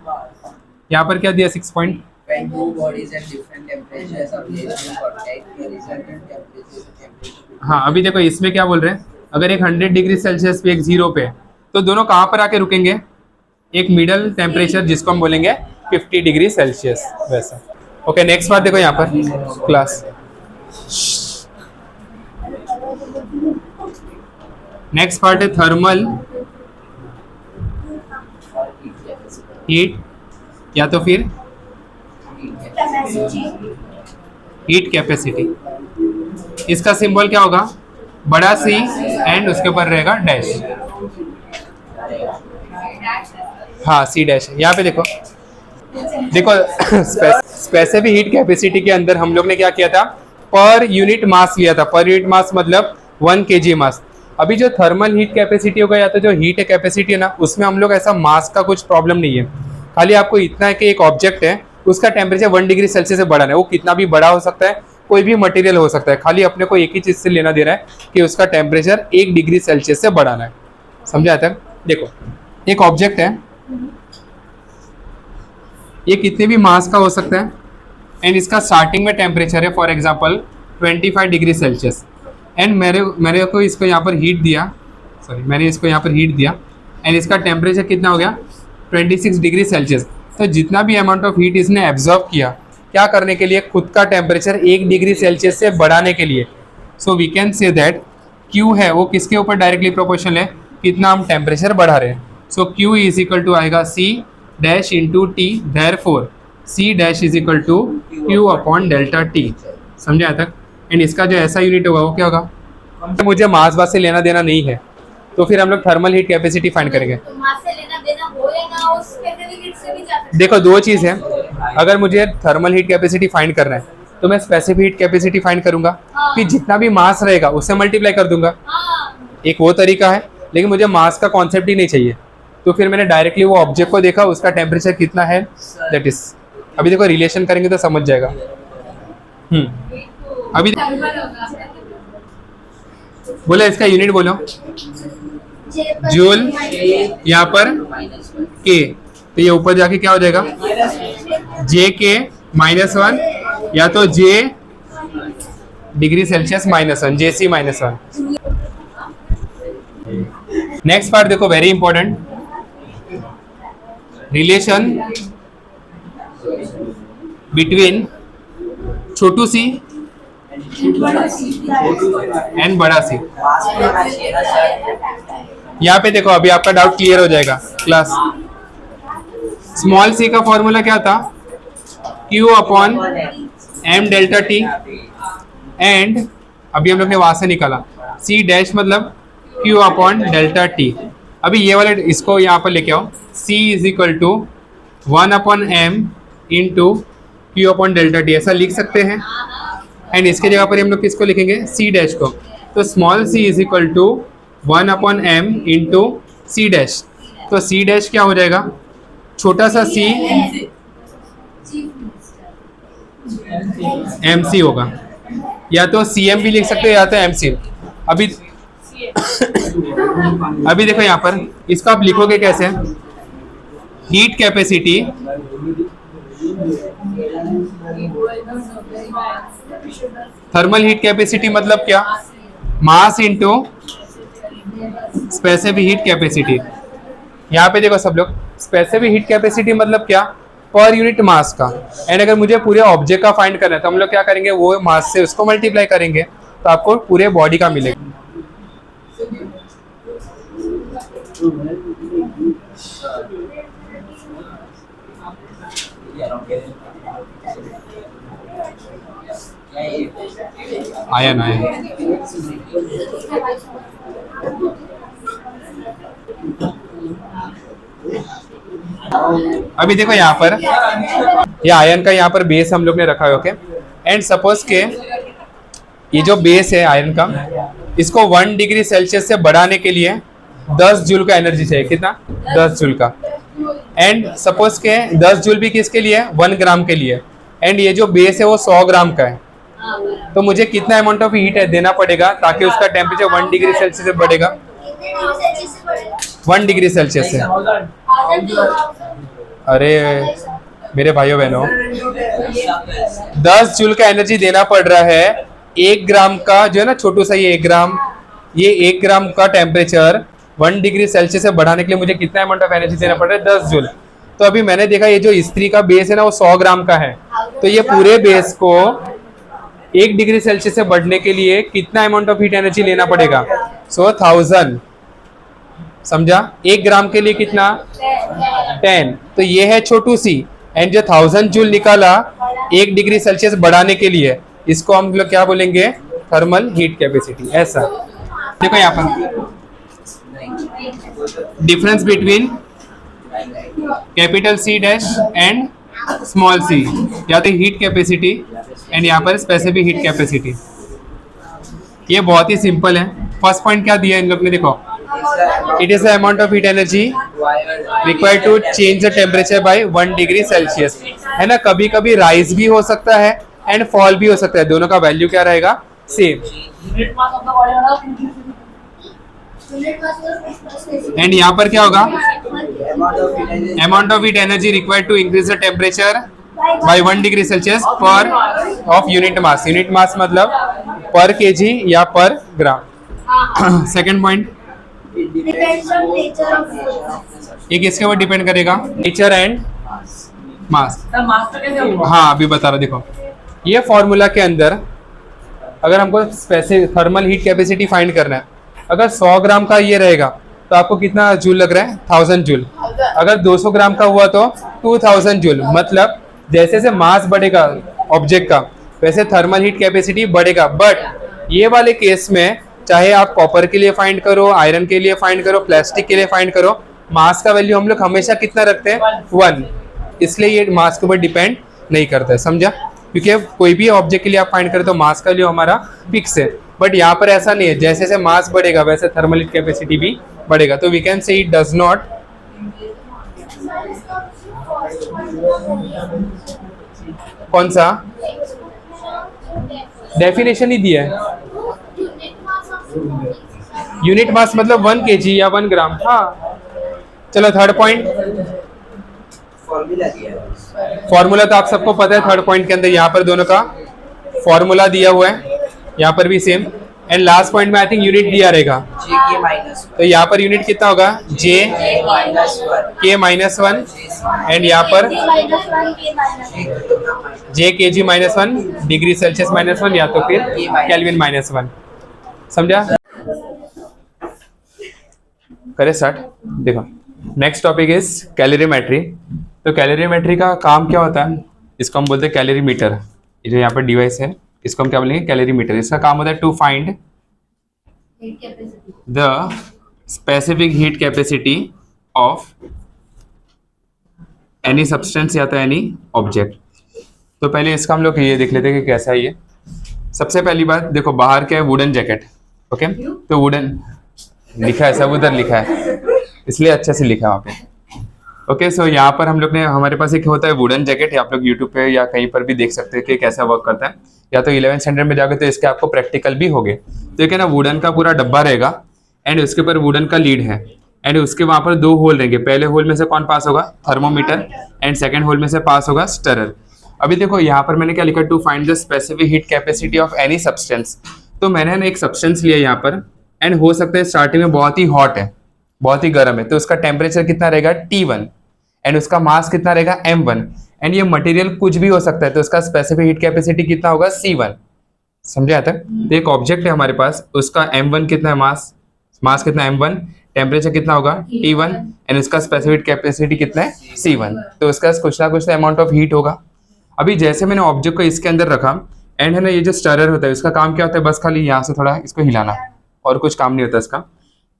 यहाँ पर क्या दिया 6 point. When two bodies at different temperatures are placed in contact, the resultant temperature हाँ, अभी देखो इसमें क्या बोल रहे हैं, अगर एक 100 डिग्री सेल्सियस पे, एक 0 पे, तो दोनों कहाँ पर आके रुकेंगे, एक मिडल टेम्परेचर जिसको हम बोलेंगे 50 डिग्री सेल्सियस, वैसा। ओके, नेक्स्ट बात देखो यहाँ पर क्लास, नेक्स्ट पार्ट है थर्मल हीट या तो फिर हीट कैपेसिटी। इसका सिंबल क्या होगा, बड़ा सी एंड उसके ऊपर रहेगा डैश। हाँ, सी डैश। यहाँ पे देखो, देखो स्पेसिफिक हीट कैपेसिटी के अंदर हम लोग ने क्या किया था, पर यूनिट मास लिया था। पर यूनिट मास मतलब 1 kg मास। अभी जो थर्मल हीट कैपेसिटी होगा या तो जो हीट कैपेसिटी है ना, उसमें हम लोग ऐसा मास का कुछ प्रॉब्लम नहीं है। खाली आपको इतना है कि एक ऑब्जेक्ट है, उसका टेम्परेचर 1 डिग्री सेल्सियस से बढ़ाना है। वो कितना भी बड़ा हो सकता है, कोई भी मटेरियल हो सकता है, खाली अपने को एक ही चीज़ से लेना देना है कि उसका टेम्परेचर 1 डिग्री सेल्सियस से बढ़ाना है। समझा तक? देखो एक ऑब्जेक्ट है, ये कितने भी मास का हो सकता है एंड इसका स्टार्टिंग में टेम्परेचर है for example 25 degree Celsius and मैंने को इसको यहाँ पर हीट दिया, सॉरी मैंने इसको यहाँ पर हीट दिया एंड इसका टेम्परेचर कितना हो गया 26 डिग्री सेल्सियस। तो जितना भी अमाउंट ऑफ हीट इसने एब्जॉर्ब किया, क्या करने के लिए, खुद का टेम्परेचर 1 डिग्री सेल्सियस से बढ़ाने के लिए। So we can say that Q है वो किसके ऊपर डायरेक्टली प्रोपोर्शनल है, कितना हम टेम्परेचर बढ़ा रहे हैं। So Q is equal to आएगा C dash into T, therefore C dash is equal to Q upon delta T। समझे यहाँ तक? एंड इसका जो ऐसा यूनिट होगा वो क्या होगा, मुझे मास वास से लेना देना नहीं है, तो फिर हम लोग थर्मल हीट कैपेसिटी फाइंड करेंगे। तो मास से लेना देना हो या ना हो, स्पेसिफिक हीट से भी जा सकते हैं। देखो दो चीज़ है, अगर मुझे थर्मल हीट कैपेसिटी फाइंड करना है तो मैं स्पेसिफिक हीट कैपेसिटी फाइंड करूंगा, हाँ। फिर जितना भी मास रहेगा उससे मल्टीप्लाई कर दूंगा। हाँ, एक वो तरीका है, लेकिन मुझे मास का कॉन्सेप्ट ही नहीं चाहिए, तो फिर मैंने डायरेक्टली वो ऑब्जेक्ट को देखा, उसका टेम्परेचर कितना है, दैट इज। अभी देखो रिलेशन करेंगे तो समझ जाएगा। अभी थर्मल होगा। बोलो इसका यूनिट बोलो, जूल, यहाँ पर के, तो ये ऊपर जाके क्या हो जाएगा J -1 या तो J degree Celsius -1, JC -1। Next part देखो, वेरी इंपॉर्टेंट, रिलेशन बिटवीन छोटू सी एंड बड़ा सी। यहाँ पे देखो अभी आपका डाउट क्लियर हो जाएगा क्लास। स्मॉल सी का फॉर्मूला क्या था, Q upon M delta T, and अभी हम लोग ने वहां से निकाला C डैश मतलब Q अपॉन डेल्टा T। अभी ये वाले इसको यहाँ पर लेके आओ, C is equal to 1 upon M into Q upon delta T, ऐसा लिख सकते हैं। एंड इसके जगह पर हम लोग किसको लिखेंगे, C डैश को, तो small c is equal to 1 upon M into C dash. तो C डैश क्या हो जाएगा, छोटा सा c MC होगा, या तो CM भी लिख सकते हो या तो MC। अभी अभी देखो यहाँ पर इसको आप लिखोगे कैसे, heat capacity thermal heat capacity मतलब क्या, mass into specific heat capacity. यहाँ पे देखो सब लोग, स्पेसिफिक हीट कैपेसिटी मतलब क्या, पर यूनिट मास का। एंड अगर मुझे पूरे ऑब्जेक्ट का फाइंड करना है तो हम लोग क्या करेंगे, वो मास से उसको मल्टीप्लाई करेंगे, तो आपको पूरे बॉडी का मिलेगा। आया ना आया, अभी देखो यहाँ पर ये आयरन का यहाँ पर बेस हम लोग ने रखा है, ओके। एंड सपोज के ये जो बेस है आयरन का, इसको 1 डिग्री सेल्सियस से बढ़ाने के लिए 10 जूल का एनर्जी चाहिए। कितना? 10 जूल का। एंड सपोज के 10 जूल भी किसके लिए? 1 ग्राम के लिए। एंड ये जो बेस है वो 100 ग्राम का है, तो मुझे कितना अमाउंट ऑफ हीट है देना पड़ेगा ताकि उसका टेम्परेचर 1 डिग्री सेल्सियस से बढ़ेगा? 1 डिग्री सेल्सियस से। अरे मेरे भाइयों बहनों, 10 जूल का एनर्जी देना पड़ रहा है। 1 ग्राम का जो है ना, छोटू सा ये 1 ग्राम, ये 1 ग्राम का टेम्परेचर 1 डिग्री सेल्सियस से बढ़ाने के लिए मुझे कितना अमाउंट ऑफ एनर्जी देना पड़ रहा है? 10 जूल। तो अभी मैंने देखा ये जो स्त्री का बेस है ना वो 100 ग्राम का है, तो ये पूरे बेस को 1 डिग्री सेल्सियस से बढ़ने के लिए कितना अमाउंट ऑफ हीट एनर्जी लेना पड़ेगा? सो 1000। समझा? 1 ग्राम के लिए कितना? 10। तो ये है छोटू सी। एंड जो 1000 जूल निकाला 1 डिग्री सेल्सियस बढ़ाने के लिए, इसको हम लोग क्या बोलेंगे? Thermal heat capacity. ऐसा देखो यहाँ पर difference between capital C dash and small c, या तो हीट कैपेसिटी एंड यहाँ पर स्पेसिफिक हीट कैपेसिटी। ये बहुत ही सिंपल है। फर्स्ट पॉइंट क्या दिया इन लोग ने? देखो, it is the amount of heat energy required to change the temperature by 1 degree Celsius, है ना। कभी कभी राइज भी हो सकता है एंड फॉल भी हो सकता है, दोनों का वैल्यू क्या रहेगा? सेम। एंड यहाँ पर क्या होगा? Amount of heat energy required to increase the temperature by 1 degree Celsius per of unit mass. Unit mass मतलब पर केजी या पर ग्राम। सेकंड पॉइंट, ये किसके ऊपर डिपेंड करेगा? Nature and mass. हाँ अभी बता रहा। देखो ये फॉर्मूला के अंदर अगर हमको specific thermal heat capacity find करना है, अगर 100 ग्राम का ये रहेगा तो आपको कितना जूल लग रहा है? 1000 जूल। अगर 200 ग्राम का हुआ तो 2000 जूल। मतलब जैसे जैसे मास बढ़ेगा ऑब्जेक्ट का वैसे थर्मल हीट कैपेसिटी बढ़ेगा। बट ये वाले केस में चाहे आप कॉपर के लिए फाइंड करो, आयरन के लिए फाइंड करो, प्लास्टिक के लिए फाइंड करो, मास का वैल्यू हम लोग हमेशा कितना रखते हैं? 1। इसलिए ये मास के ऊपर डिपेंड नहीं करता है। समझा? क्योंकि कोई भी ऑब्जेक्ट के लिए आप फाइंड करें तो मास का वैल्यू हमारा फिक्स है। बट यहाँ पर ऐसा नहीं है, जैसे जैसे मास बढ़ेगा वैसे थर्मल हीट कैपेसिटी भी बढ़ेगा। तो we can say it does not कौन सा डेफिनेशन ही दिया है? यूनिट मास मतलब 1 केजी या 1 ग्राम। हाँ चलो थर्ड पॉइंट, फॉर्मूला तो आप सबको पता है। थर्ड पॉइंट के अंदर यहाँ पर दोनों का फॉर्मूला दिया हुआ है, यहाँ पर भी सेम। एंड लास्ट पॉइंट में आई थिंक यूनिट दिया रहेगा, तो यहाँ पर यूनिट कितना होगा? J K-1 एंड यहाँ पर J kg -1 डिग्री सेल्सियस -1 या तो फिर केल्विन -1। समझा? करे स्टार्ट। देखो नेक्स्ट टॉपिक इज कैलोरीमेट्री। तो कैलोरीमेट्री का काम क्या होता है? इसको हम बोलते हैं कैलोरी मीटर। ये जो यहाँ पर डिवाइस है इसको हम क्या बोलेंगे? Calorimeter. इसका काम होता है to find the specific heat capacity of any substance या तो एनी ऑब्जेक्ट। तो पहले इसका हम लोग ये देख लेते हैं कि कैसा है ये। सबसे पहली बात देखो, बाहर क्या है? Wooden jacket. ओके, तो वुडन लिखा है, सब उधर लिखा है इसलिए अच्छे से लिखा है वहाँ पे। ओके, सो यहाँ पर हम लोग ने, हमारे पास एक होता है वुडन जैकेट। आप लोग यूट्यूब पे या कहीं पर भी देख सकते हैं कि कैसा वर्क करता है, या तो 11th स्टैंडर्ड में जाओगे तो इसके आपको प्रैक्टिकल भी होगे। तो क्या ना, वुडन का पूरा डब्बा रहेगा एंड उसके ऊपर वुडन का लीड है एंड उसके वहाँ पर 2 होल रहेंगे। पहले होल में से कौन पास होगा? थर्मोमीटर। एंड सेकेंड होल में से पास होगा स्टरर। अभी देखो यहाँ पर मैंने क्या लिखा? To find the specific heat capacity of any substance. तो मैंने ना एक सब्सटेंस लिया यहाँ पर एंड हो सकता है स्टार्टिंग में बहुत ही हॉट है, बहुत ही गर्म है, तो उसका टेम्परेचर कितना रहेगा? T1 एंड उसका मास कितना रहेगा? M1। एंड ये मटेरियल कुछ भी हो सकता है तो उसका स्पेसिफिक हीट कैपेसिटी कितना होगा? C1। समझे आता है? तो एक ऑब्जेक्ट है हमारे पास, उसका M1 कितना है? मास कितना है? M1। टेम्परेचर कितना होगा? T1 एंड उसका स्पेसिफिक कैपेसिटी कितना है? C1। तो उसका कुछ ना कुछ अमाउंट ऑफ हीट होगा। अभी जैसे मैंने ऑब्जेक्ट को इसके अंदर रखा एंड है ना, ये जो स्टरर होता है उसका काम क्या होता है? बस खाली यहाँ से थोड़ा इसको हिलाना और कुछ काम नहीं होता इसका।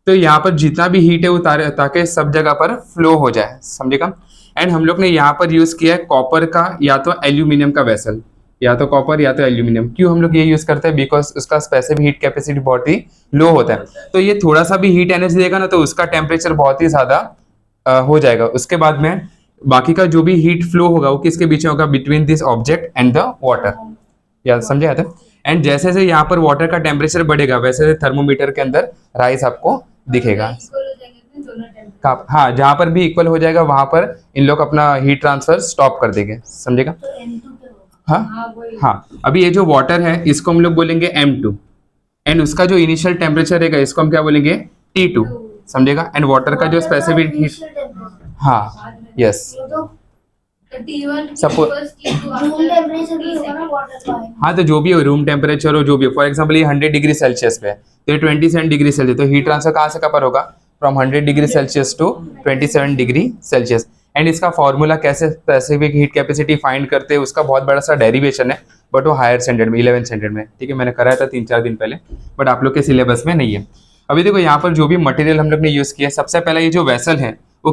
तो यहाँ पर जितना भी हीट है वो ताकि सब जगह पर फ्लो हो जाए, समझेगा। एंड हम लोग ने यहाँ पर यूज किया है कॉपर का या तो एल्यूमिनियम का वेसल, या तो कॉपर या तो एल्यूमिनियम। क्यों हम लोग ये यूज करते हैं? बिकॉज उसका स्पेसिफिक हीट कैपेसिटी बहुत ही लो होता है, तो ये थोड़ा सा भी हीट एनर्जी देगा ना तो उसका टेम्परेचर बहुत ही ज्यादा हो जाएगा। उसके बाद में बाकी का जो भी हीट फ्लो होगा वो किसके बीच में होगा? Between this object and the water, या समझे आता है। एंड जैसे जैसे यहाँ पर वाटर का टेम्परेचर बढ़ेगा वैसे वैसे थर्मोमीटर के अंदर राइज आपको दिखेगा। इक्वल हो जाएंगे दोनों टेम्परेचर। हाँ, जहां पर भी इक्वल हो जाएगा वहां पर इन लोग अपना हीट ट्रांसफर स्टॉप कर देंगे, समझेगा। तो M2 पे होगा। हाँ वही। हाँ, अभी ये जो वाटर है इसको हम लोग बोलेंगे M2, एंड उसका जो इनिशियल टेम्परेचर रहेगा इसको हम क्या बोलेंगे? T2, समझेगा। एंड वाटर का जो स्पेसिफिक हीट, हाँ yes, T1 Suppose- room temperature भी होगा ना वाटर का। हाँ तो जो भी हो, रूम टेम्परेचर हो, जो भी हो, फॉर एग्जाम्पल ये 100 डिग्री सेल्सियस पे है तो ये 27 डिग्री सेल्सियस, तो हीट ट्रांसफर कहाँ से कवर होगा? From 100 degree Celsius to 27 degree Celsius. And इसका फॉर्मूला कैसे स्पेसिफिक हीट कैपेसिटी फाइंड करते हैं उसका बहुत बड़ा सा डेरिवेशन है, बट वो हायर स्टैंडर्ड में 11th स्टैंडर्ड में, ठीक है, मैंने कराया था 3-4 दिन पहले, बट आप लोग के सिलेबस में नहीं है। अभी देखो यहाँ पर जो भी मटेरियल हम लोग ने यूज किया, सबसे पहला ये जो वेसल है वो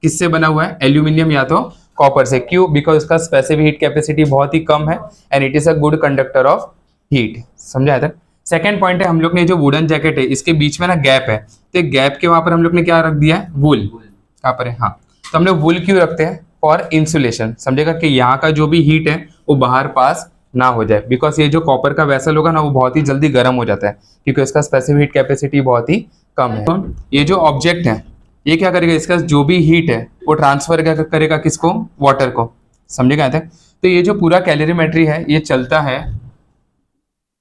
किससे बना हुआ है? एल्यूमिनियम या तो कॉपर से। क्यों? बिकॉज उसका स्पेसिफिक हीट कैपेसिटी बहुत ही कम है and it is a good conductor of heat, समझा था। सेकंड पॉइंट है, हम लोग ने जो वुडन जैकेट है इसके बीच में ना गैप है, तो गैप के वहां पर हम लोग ने क्या रख दिया है? वुल। कहाँ पर है? हाँ, तो हम लोग वुल क्यों रखते हैं? फॉर इंसुलेशन, समझेगा, कि यहाँ का जो भी हीट है वो बाहर पास ना हो जाए। बिकॉज ये जो कॉपर का वेसल होगा ना वो बहुत ही जल्दी गर्म हो जाता है क्योंकि उसका स्पेसिफिक हीट कैपेसिटी बहुत ही कम है। तो ये जो ऑब्जेक्ट है ये क्या करेगा? इसका जो भी हीट है वो ट्रांसफर क्या करेगा? किसको? वाटर को, समझेगा। तो ये जो पूरा कैलोरीमेट्री है ये चलता है,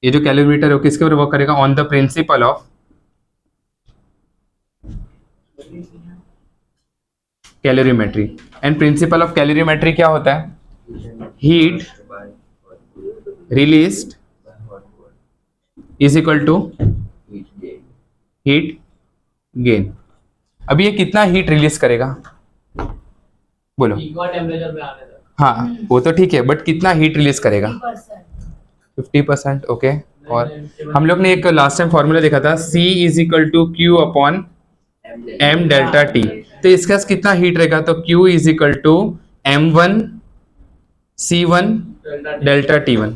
ये जो कैलोरीमीटर है वो किसके ऊपर वर्क करेगा? On the principle of calorimetry. And principle of calorimetry क्या होता है? Heat released is equal to heat gain. अभी ये कितना हीट रिलीज करेगा? बोलो। इक्वल टेम्परेचर पे आने तक। हाँ वो तो ठीक है, बट कितना हीट रिलीज करेगा? 50%, ओके। और हम लोग ने एक लास्ट टाइम फॉर्मूला देखा था, C is equal to Q upon M delta T. तो इसके पास कितना हीट रहेगा? तो Q is equal to M1 C1 delta T1,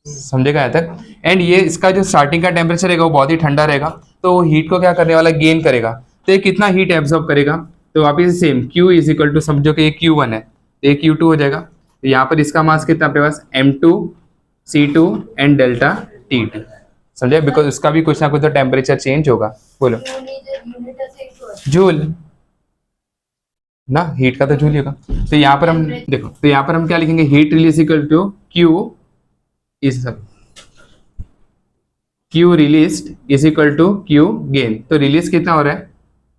समझेगा यहाँ तक। एंड ये इसका जो स्टार्टिंग का टेम्परेचर रहेगा वो बहुत ही ठंडा रहेगा, तो वो हीट को क्या करने वाला? गेन करेगा। तो ये कितना हीट एब्जॉर्ब करेगा? तो वापिस same Q is equal to, समझो कि ये Q1 है तो ये Q2 हो जाएगा। तो यहाँ पर इसका मास कितना अपने पास? M2 C2 and delta T2, समझे, बिकॉज उसका भी कुछ ना कुछ तो टेम्परेचर चेंज होगा। बोलो। जूल ना, हीट का तो जूल ही होगा। तो यहाँ पर हम देखो, तो यहाँ पर हम क्या लिखेंगे? Heat release equal to Q is सब Q release is equal to Q gain. तो रिलीज कितना हो रहा है?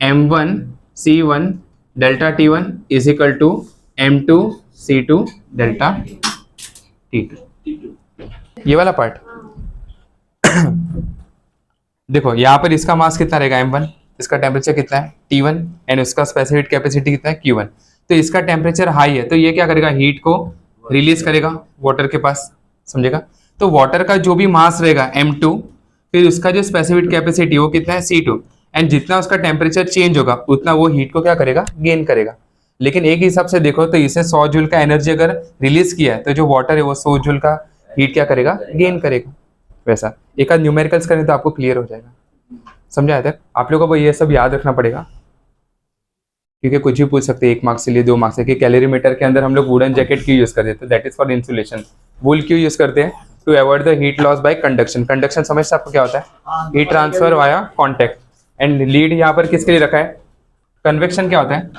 M1 C1 delta T1 is equal to M2 C2 delta T2। ये वाला पार्ट देखो, यहाँ पर इसका मास कितना रहेगा? M1, इसका टेम्परेचर कितना है? T1, एंड उसका स्पेसिफिक कैपेसिटी कितना है? Q1। तो इसका टेम्परेचर हाई है तो ये क्या करेगा? हीट को रिलीज करेगा वाटर के पास, समझेगा। तो वाटर का जो भी मास रहेगा M2, फिर उसका जो स्पेसिफिक कैपेसिटी वो कितना है? C2, एंड जितना उसका टेम्परेचर चेंज होगा उतना वो हीट को क्या करेगा? गेन करेगा। लेकिन एक हिसाब से देखो तो इसे 100 जूल का एनर्जी अगर रिलीज किया है तो जो वाटर है वो 100 जूल का हीट क्या करेगा? गेन करेगा। वैसा एक आध न्यूमेरिकल्स करें तो आपको क्लियर हो जाएगा, समझा तक। आप लोगों को ये सब याद रखना पड़ेगा क्योंकि कुछ भी पूछ सकते हैं 1 मार्क्स के लिए, 2 मार्क्स के। कैलोरीमीटर के अंदर हम लोग वुडन जैकेट क्यों यूज करते हैं? तो that is for insulation. Wool क्यों यूज करते हैं? To avoid the heat loss by conduction. Conduction समझते आपको क्या होता है? Heat transfer via contact. And lead यहाँ पर किसके लिए रखा है? कन्वेक्शन क्या होता है?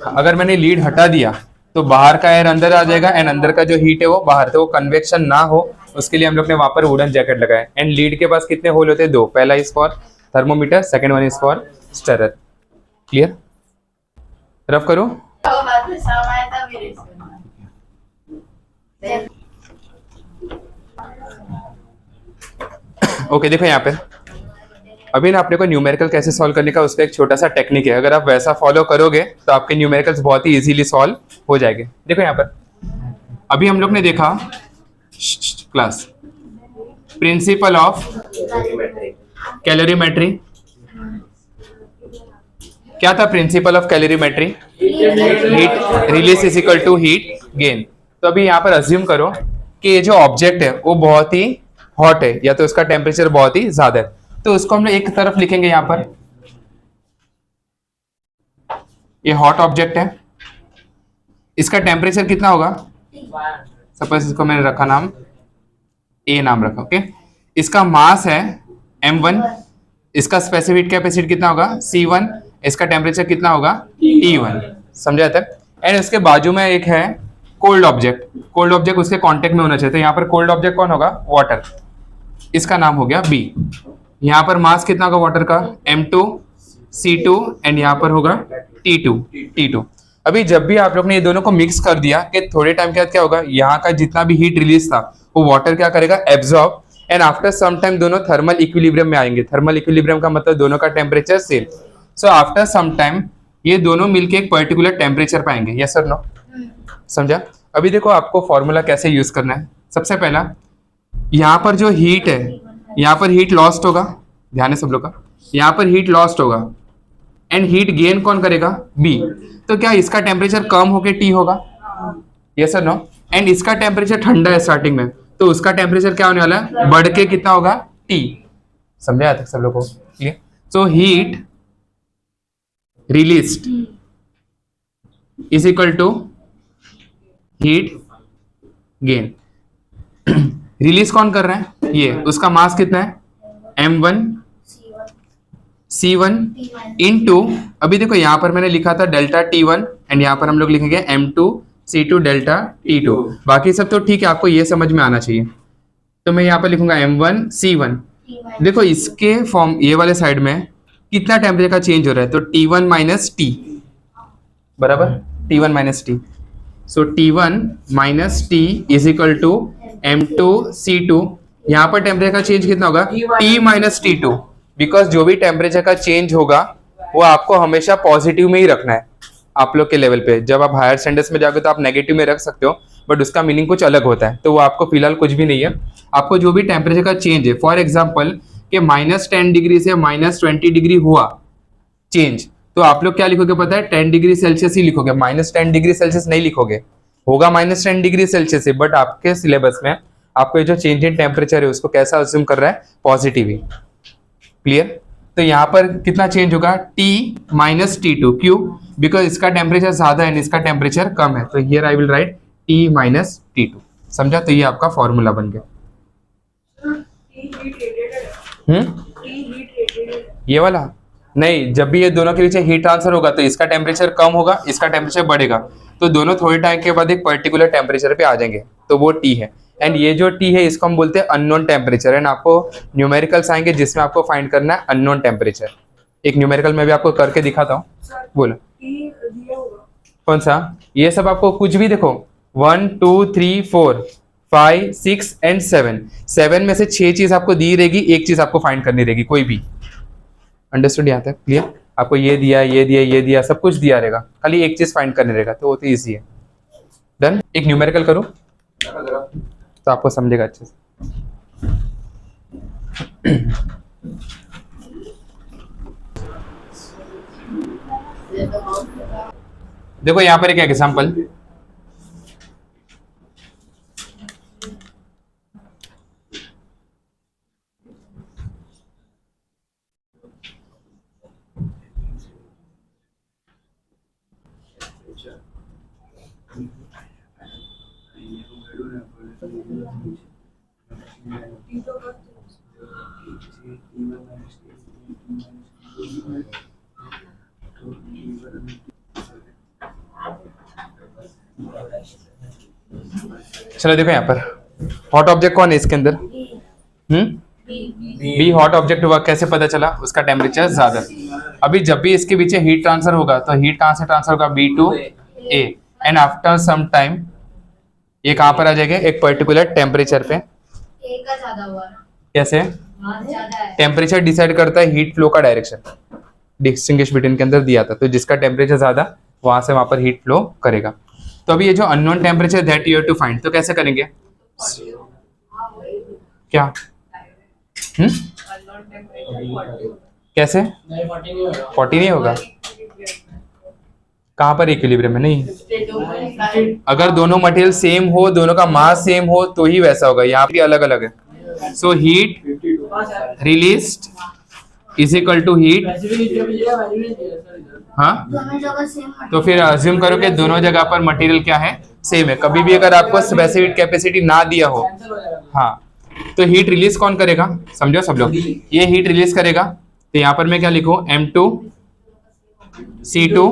अगर मैंने लीड हटा दिया तो बाहर का एयर अंदर आ जाएगा एंड अंदर का जो हीट है वो बाहर, तो वो कन्वेक्शन ना हो उसके लिए हम लोग ने वहां पर वुडन जैकेट लगाया। एंड लीड के पास कितने होल होते हैं? 2। पहला is for thermometer, second one is for stirrer. Clear? Rough करो। ओके देखो यहाँ पे अभी ना अपने को न्यूमेरिकल कैसे सॉल्व करने का उसका एक छोटा सा टेक्निक है। अगर आप वैसा फॉलो करोगे तो आपके न्यूमेरिकल्स बहुत ही इजीली सॉल्व हो जाएंगे। देखो यहाँ पर अभी हम लोग ने देखा क्लास प्रिंसिपल ऑफ कैलोरीमेट्री, क्या था principle of calorimetry? Heat release is equal to heat gain. तो अभी यहाँ पर अज्यूम करो कि ये जो ऑब्जेक्ट है वो बहुत ही हॉट है या तो उसका टेम्परेचर बहुत ही ज्यादा है, तो उसको हम लोग एक तरफ लिखेंगे यहाँ पर, ये हॉट ऑब्जेक्ट है, इसका टेम्परेचर कितना होगा? सपोज इसको मैंने रखा नाम ए नाम रखा, ओके। इसका मास है m1, इसका स्पेसिफिक कैपेसिटी कितना होगा? C1, इसका टेम्परेचर कितना होगा? T1। समझा जाता है। एंड उसके बाजू में एक है कोल्ड ऑब्जेक्ट, कोल्ड ऑब्जेक्ट उसके कांटेक्ट में होना चाहिए, तो यहाँ पर कोल्ड ऑब्जेक्ट कौन होगा? वाटर, इसका नाम हो गया B। यहाँ पर मास कितना होगा वाटर का? m2, C2 एंड यहाँ पर होगा T2। अभी जब भी आप लोग ने ये दोनों को मिक्स कर दिया कि थोड़े टाइम के बाद क्या होगा, यहाँ का जितना भी हीट रिलीज था वो वाटर क्या करेगा? Absorb, and after some time दोनों थर्मल इक्विलिब्रियम में आएंगे। थर्मल इक्विलिब्रियम का मतलब दोनों का temperature same. So after some time ये दोनों मिलके एक पर्टिकुलर टेम्परेचर पाएंगे। यस और नो? समझा? अभी देखो आपको फॉर्मूला कैसे यूज करना है। सबसे पहला, यहाँ पर जो हीट है, यहाँ पर हीट लॉस्ट होगा, ध्यान है सब लोग का, यहाँ पर हीट लॉस्ट होगा एंड हीट गेन कौन करेगा? बी। तो क्या इसका टेम्परेचर कम होके टी होगा? यस और नो? एंड इसका टेम्परेचर ठंडा है स्टार्टिंग में, तो उसका टेम्परेचर क्या होने वाला है? बढ़ के कितना होगा? टी। समझा तक सब लोग को? Clear? So heat released is equal to heat gain. Release कौन कर रहा है? ये। उसका मास कितना है? m1 C1 इनटू, अभी देखो यहाँ पर मैंने लिखा था डेल्टा T1 एंड यहाँ पर हम लोग लिखेंगे m2 C2 डेल्टा T2। बाकी सब तो ठीक है, आपको ये समझ में आना चाहिए। तो मैं यहाँ पर लिखूंगा m1 C1। देखो इसके फॉर्म ये वाले साइड में कितना टेम्परेचर का चेंज हो रहा है, तो T1 माइनस टी, बराबर T1 minus T. So T1 minus T is equal to m2 C2। यहाँ पर टेम्परेचर का चेंज कितना होगा? T माइनस T2, बिकॉज जो भी टेम्परेचर का चेंज होगा वो आपको हमेशा पॉजिटिव में ही रखना है आप लोग के लेवल पे। जब आप हायर स्टैंडर्ड्स में जाओगे तो आप नेगेटिव में रख सकते हो, बट उसका मीनिंग कुछ अलग होता है, तो वो आपको फिलहाल कुछ भी नहीं है। आपको जो भी टेम्परेचर का चेंज है, फॉर एग्जाम्पल कि -10 डिग्री से -20 डिग्री हुआ चेंज, तो आप लोग क्या लिखोगे पता है? 10 डिग्री सेल्सियस ही लिखोगे, -10 डिग्री सेल्सियस नहीं लिखोगे। होगा -10 डिग्री सेल्सियस से, बट आपके सिलेबस में आपको ये जो चेंज इन टेम्परेचर है उसको कैसा अज्यूम कर रहा है? पॉजिटिव ही। क्लियर? तो यहाँ पर कितना चेंज होगा? T minus T2। क्यों? बिकॉज इसका टेम्परेचर ज्यादा है, इसका टेम्परेचर कम है, तो here I will right T minus T2। समझा? तो ये आपका फॉर्मूला बन गया। ये वाला नहीं, जब भी ये दोनों के बीच हीट ट्रांसफर होगा तो इसका टेम्परेचर कम होगा, इसका टेम्परेचर बढ़ेगा, तो दोनों थोड़े टाइम के बाद एक पर्टिकुलर टेम्परेचर पे आ जाएंगे, तो वो T है। एंड ये जो T है इसको हम बोलते हैं अननोन टेम्परेचर। एंड आपको न्यूमेरिकल्स आएंगे जिसमें आपको फाइंड करना है अननोन टेम्परेचर। एक न्यूमेरिकल में भी आपको करके दिखाता हूँ। बोलो कौन सा? ये सब आपको कुछ भी देखो, 1 2 3 4 5 6 एंड 7 में से 6 चीज आपको दी रहेगी, एक चीज आपको फाइंड करनी रहेगी, कोई भी। अंडरस्टूड यहाँ तक? क्लियर? आपको ये दिया, ये दिया, ये दिया, सब कुछ दिया रहेगा, खाली एक चीज फाइंड करने रहेगा, तो वो तो ईजी है। डन? एक न्यूमेरिकल करो तो आपको समझेगा अच्छे से। देखो यहाँ पर एक एग्जांपल, चलो देखो यहाँ पर हॉट ऑब्जेक्ट कौन है इसके अंदर? बी हॉट ऑब्जेक्ट हुआ, कैसे पता चला? उसका टेम्परेचर ज्यादा। अभी जब भी इसके पीछे हीट ट्रांसफर होगा तो हीट कहाँ से ट्रांसफर होगा? B to A, and after some time ये कहाँ पर आ जाएगा? एक पर्टिकुलर टेम्परेचर पे। ए का ज्यादा हुआ ना? कैसे? ज्यादा है। टेम्परेचर डिसाइड करता है हीट फ्लो का डायरेक्शन, डिस्टिंग्विश बिटवीन के अंदर दिया था, तो जिसका टेम्परेचर ज्यादा वहां से वहां पर हीट फ्लो करेगा। तो अभी ये जो unknown temperature that you have to find, तो कैसे करेंगे? क्या? कैसे? 40 नहीं होगा, कहाँ पर इक्विलिब्रियम है? नहीं, अगर दोनों मटेरियल सेम हो, दोनों का मास सेम हो तो ही वैसा होगा, यहाँ पे अलग अलग है। So heat released is equal to heat, हाँ, दोनों जगह सेम तो फिर अज्यूम करो कि दोनों जगह पर मटेरियल क्या है, सेम है। कभी भी अगर आपको स्पेसिफिक कैपेसिटी ना दिया हो, हाँ, तो हीट रिलीज कौन करेगा? समझो सब लोग, ये हीट रिलीज करेगा, तो यहाँ पर मैं क्या लिखूं? M2 C2।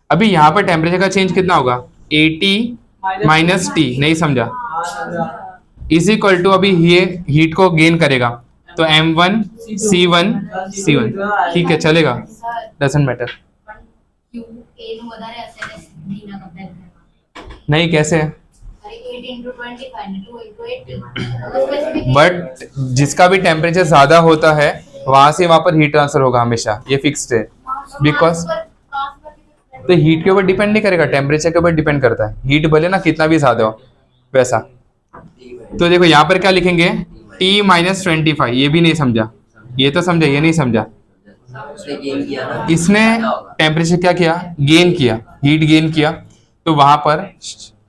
अभी यहाँ पर टेम्परेचर का चेंज कितना होगा? 80 माइनस T, नहीं समझा? इज इक्वल टू, अभी ये हीट को गेन करेगा तो M1 C1 C1, ठीक है, चलेगा, डजंट मैटर। क्यू ए નું વધારે હશે ને ડી ના કમ્પેર કરવામાં नहीं, कैसे? अरे 8 into 25 ने 2 into 80 अगर स्पेसिफिक बट जिसका भी टेम्परेचर ज्यादा होता है वहां से वहां पर हीट ट्रांसफर होगा हमेशा, ये फिक्स्ड है। बिकॉज तो हीट के ऊपर डिपेंड नहीं करेगा, टेम्परेचर के ऊपर डिपेंड करता है। हीट भले ना कितना भी ज्यादा हो वैसा। तो देखो यहाँ पर क्या लिखेंगे? T माइनस 25, ये भी नहीं समझा, ये तो समझा, ये नहीं समझा। उसने गेन किया ना, इसने टेम्परेचर क्या किया? गेन किया, हीट गेन किया। तो वहां पर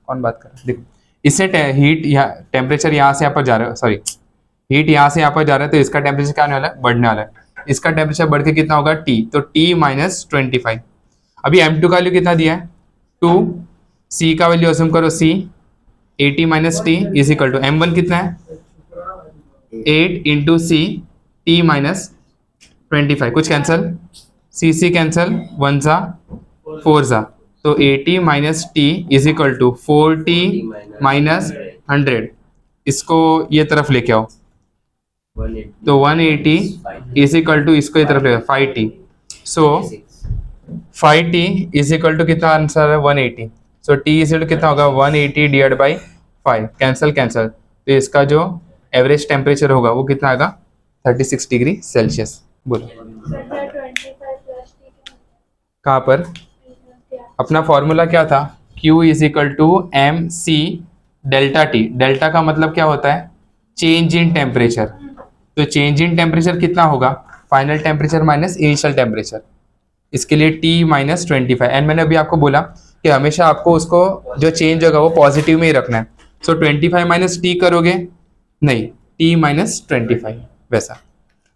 कौन बात कर रहा है? देखो, इससे हीट टेम्परेचर यहाँ से यहाँ पर जा रहा है, सॉरी, हीट यहाँ से यहाँ पर जा रहा है, तो इसका टेम्परेचर क्या होने वाला है? बढ़ने वाला है। इसका टेम्परेचर बढ़ के कितना होगा? T, तो T माइनस 25। अभी M2 का वैल्यू कितना दिया है? 2, C का वैल्यू अज्यूम करो C, 80 minus T is equal to M1 कितना है? 8 इंटू C T माइनस 25, कुछ कैंसल, C कैंसल, 1 सा 4 सा, तो 80 minus T is equal to 40 minus 100। इसको ये तरफ लेके आओ, 180 तो 180 इज इक्वल टू, इसको ये तरफ लेके 5T। So 5T is equal to कितना आंसर है? 180। So T is equal to कितना होगा? 180 डिवाइड बाई 5, कैंसल कैंसल, तो इसका जो एवरेज टेम्परेचर होगा वो कितना आएगा? 36 डिग्री सेल्सियस। बोलो कहाँ पर? अपना फॉर्मूला क्या था? Q is equal to M C delta T. Delta का मतलब क्या होता है? Change in temperature. तो चेंज इन टेम्परेचर कितना होगा? Final temperature minus initial temperature. इसके लिए T माइनस 25। एंड मैंने अभी आपको बोला कि हमेशा आपको उसको जो चेंज होगा वो पॉजिटिव में ही रखना है। सो 25 माइनस T करोगे, नहीं, T माइनस 25 वैसा।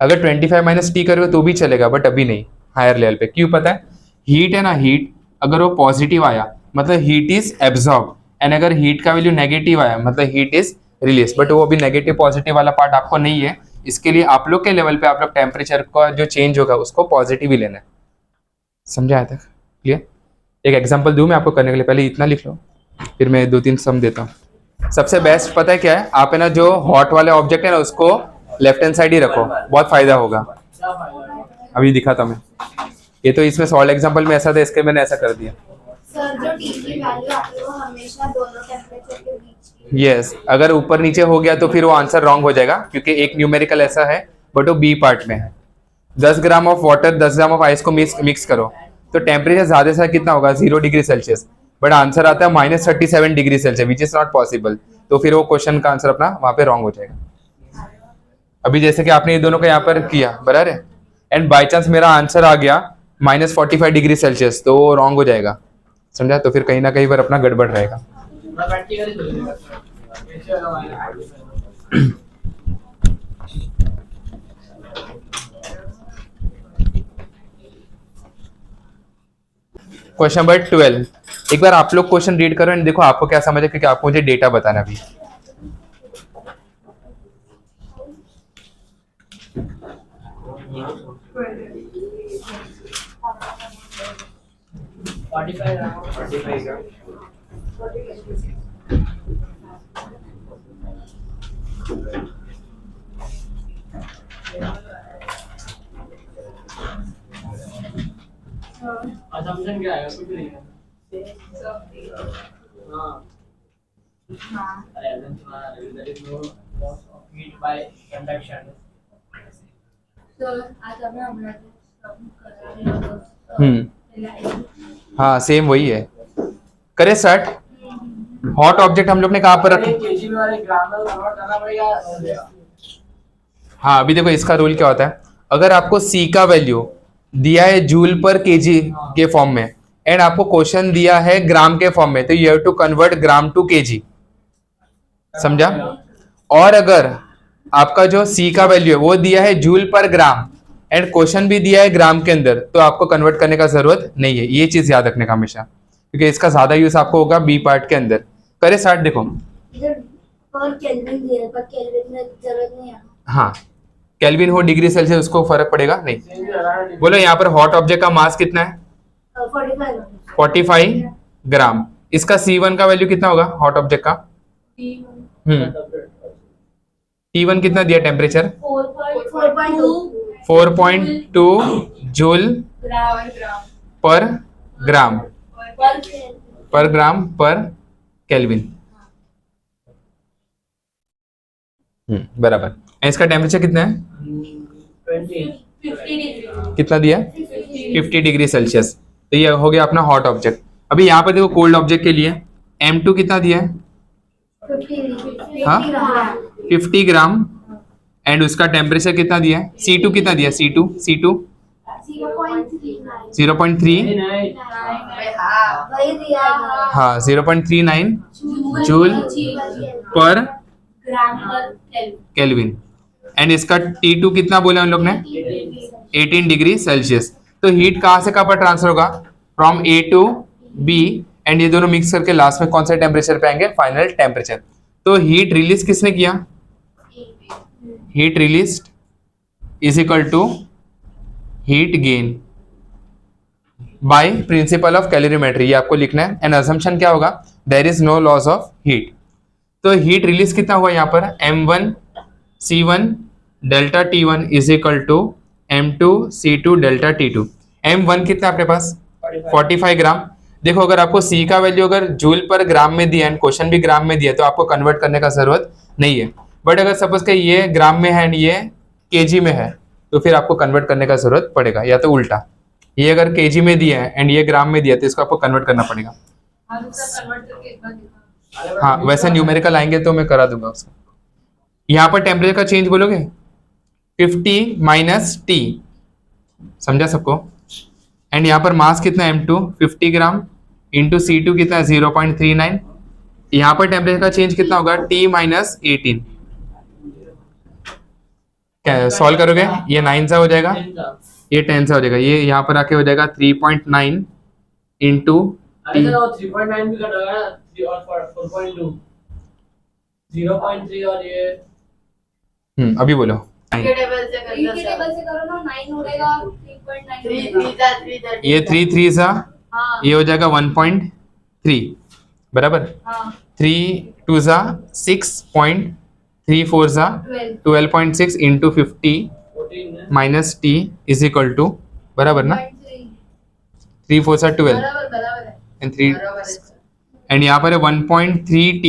अगर 25 माइनस T करोगे तो भी चलेगा, बट अभी नहीं, हायर लेवल पे। क्यों पता है? हीट है ना, हीट अगर वो पॉजिटिव आया मतलब हीट इज एब्जॉर्ब, एंड अगर हीट का वैल्यू नेगेटिव आया मतलब हीट इज रिलीज। बट वो अभी नेगेटिव पॉजिटिव वाला पार्ट आपको नहीं है, इसके लिए आप लोग के लेवल पे आप लोग टेम्परेचर का जो चेंज होगा उसको पॉजिटिव ही लेना है। समझा आया तक? क्लियर? एक एग्जांपल दूं मैं आपको करने के लिए? पहले इतना लिख लो, फिर मैं 2-3 सम देता हूँ। सबसे बेस्ट पता है क्या है? आप है ना जो हॉट वाले ऑब्जेक्ट है ना उसको लेफ्ट हैंड साइड ही रखो, बहुत फायदा होगा। अभी दिखाता मैं, ये तो इसमें सॉल्व एग्जांपल में ऐसा था, इसके मैंने ऐसा कर दिया। सर जो टी की वैल्यू आती है वो हमेशा दोनों टेम्परेचर के बीच की यस, अगर ऊपर नीचे हो गया तो फिर वो आंसर रॉन्ग हो जाएगा, क्योंकि एक न्यूमेरिकल ऐसा है बट वो बी पार्ट में है। 10 ग्राम of water 10 gram of ice को मिक्स करो तो टेम्परेचर ज्यादा से कितना होगा? 0 डिग्री सेल्सियस, बट आंसर आता है minus 37 degree Celsius, which is not possible. तो फिर वो क्वेश्चन का आंसर अपना वहां पे रॉन्ग हो जाएगा। अभी जैसे कि आपने ये दोनों को यहाँ पर किया बराबर है, एंड बाई चांस मेरा आंसर आ गया माइनस 45 डिग्री सेल्सियस, तो वो रॉन्ग हो जाएगा। समझा? तो फिर कहीं ना कहीं पर अपना गड़बड़ रहेगा। क्वेश्चन नंबर 12, एक बार आप लोग क्वेश्चन रीड करो एंड देखो आपको क्या समझ है, क्योंकि आपको मुझे डेटा बताना भी। assumption क्या है? कुछ नहीं है। हाँ। There is no loss of heat by conduction. तो आज हमने हमने सब कर रहे हैं। हाँ सेम वही है। करे स्टार्ट। हॉट ऑब्जेक्ट हम लोग ने कहाँ पर रखा? केजी वाले ग्रामर नोट करना पड़ेगा। हाँ अभी देखो इसका रूल क्या होता है, अगर आपको सी का वैल्यू दिया है जूल पर केजी के फॉर्म में एंड आपको क्वेश्चन दिया है ग्राम के फॉर्म में, तो you have to convert gram to kg, समझा। और अगर आपका जो सी का वैल्यू है वो दिया है जूल पर ग्राम एंड क्वेश्चन भी दिया है ग्राम के अंदर, तो आपको कन्वर्ट करने का जरूरत नहीं है। ये चीज याद रखने का हमेशा, क्योंकि इसका ज्यादा यूज आपको होगा बी पार्ट के अंदर। करे स्टार्ट, देखो इधर पर केल्विन दिया है, पर केल्विन में जरूरत नहीं है। हाँ केल्विन हो डिग्री सेल्सियस उसको फर्क पड़ेगा नहीं। बोलो यहाँ पर हॉट ऑब्जेक्ट का मास कितना है? 45 45 ग्राम। इसका C1 का वैल्यू कितना होगा हॉट ऑब्जेक्ट का? T1 कितना दिया टेम्परेचर? 4.2 जूल पर ग्राम पर केल्विन। बराबर। इसका टेम्परेचर कितना है? 20 कितना दिया? 50 डिग्री सेल्सियस। तो ये हो गया अपना हॉट ऑब्जेक्ट। अभी यहाँ पर देखो कोल्ड ऑब्जेक्ट के लिए M2 कितना दिया है? 50 ग्राम एंड उसका टेम्परेचर कितना दिया है? C2 कितना दिया? C2 0.3 हाँ 0.39 जूल पर केल्विन एंड इसका T2 कितना बोला हम लोग ने? 18 डिग्री सेल्सियस। तो हीट कहाँ से कहाँ पर ट्रांसफर होगा? From A to B and ये दोनों मिक्स करके लास्ट में कौन सा टेम्परेचर पे आएंगे? Final temperature. तो हीट रिलीज किसने किया? Heat release is equal to heat gain by principle of calorimetry. ये आपको लिखना है। एंड असम्पशन क्या होगा? There is no loss of heat. तो हीट रिलीज कितना हुआ यहाँ पर? M1 C1 delta T1 is equal to M2 C2 delta T2। M1 कितना अपने पास? 45 ग्राम। देखो अगर आपको C का वैल्यू अगर जूल पर ग्राम में दिया एंड क्वेश्चन भी ग्राम में दिया तो आपको कन्वर्ट करने का जरूरत नहीं है। बट अगर सपोज कि ये ग्राम में है एंड ये केजी में है तो फिर आपको कन्वर्ट करने का जरूरत पड़ेगा, या तो उल्टा, ये अगर केजी में दिया है एंड ये ग्राम में दिया तो इसको आपको कन्वर्ट करना पड़ेगा। हाँ वैसे न्यूमेरिकल आएंगे तो मैं करा दूंगा उसको। यहाँ पर टेम्परेचर का चेंज बोलोगे 50 माइनस T, समझा सबको। एंड यहाँ पर मास कितना? M2 50 ग्राम इंटू C2 कितना? 0.39। यहाँ पर टेम्परेचर का चेंज कितना होगा? T minus 18। क्या सॉल्व करोगे? ये 9 सा हो जाएगा, ये 10 सा हो जाएगा, ये यहाँ पर आके हो जाएगा 3.9 इंटू अरे तो 3.9 भी कट होगा 3 और 4.2 0.3 और ये अभी बोलो के टेबल से करो ना, 9 उड़ेगा और 3.9 ये 3 सा ये हो जाएगा 1.3 बराबर। 3 2 सा 6.3 4 सा 12.6 into 50 minus T is equal to बराबर ना 3 4 सा 12 एंड 3 एंड यहाँ पर है 1.3 T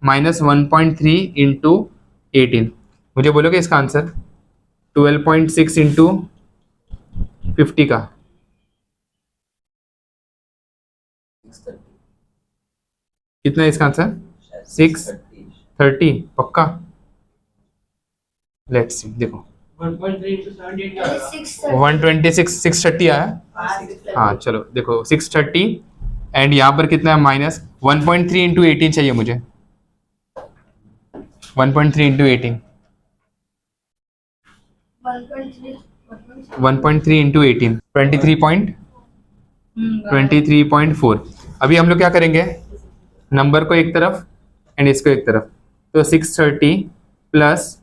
माइनस 1.3 इंटू 18। मुझे बोलोगे इसका आंसर? 12.6 इंटू 50 का कितना है इसका आंसर? 630 पक्का? लेट्स सी, देखो 1.3 into 78 का होगा। 126 630 आया। हाँ चलो देखो 630 एंड यहाँ पर कितना है? माइनस 1.3 इंटू 18 चाहिए मुझे। 1.3 इंटू 18 1.3 इंटू 18 23.4। अभी हम लोग क्या करेंगे? नंबर को एक तरफ एंड इसको एक तरफ, तो 630 प्लस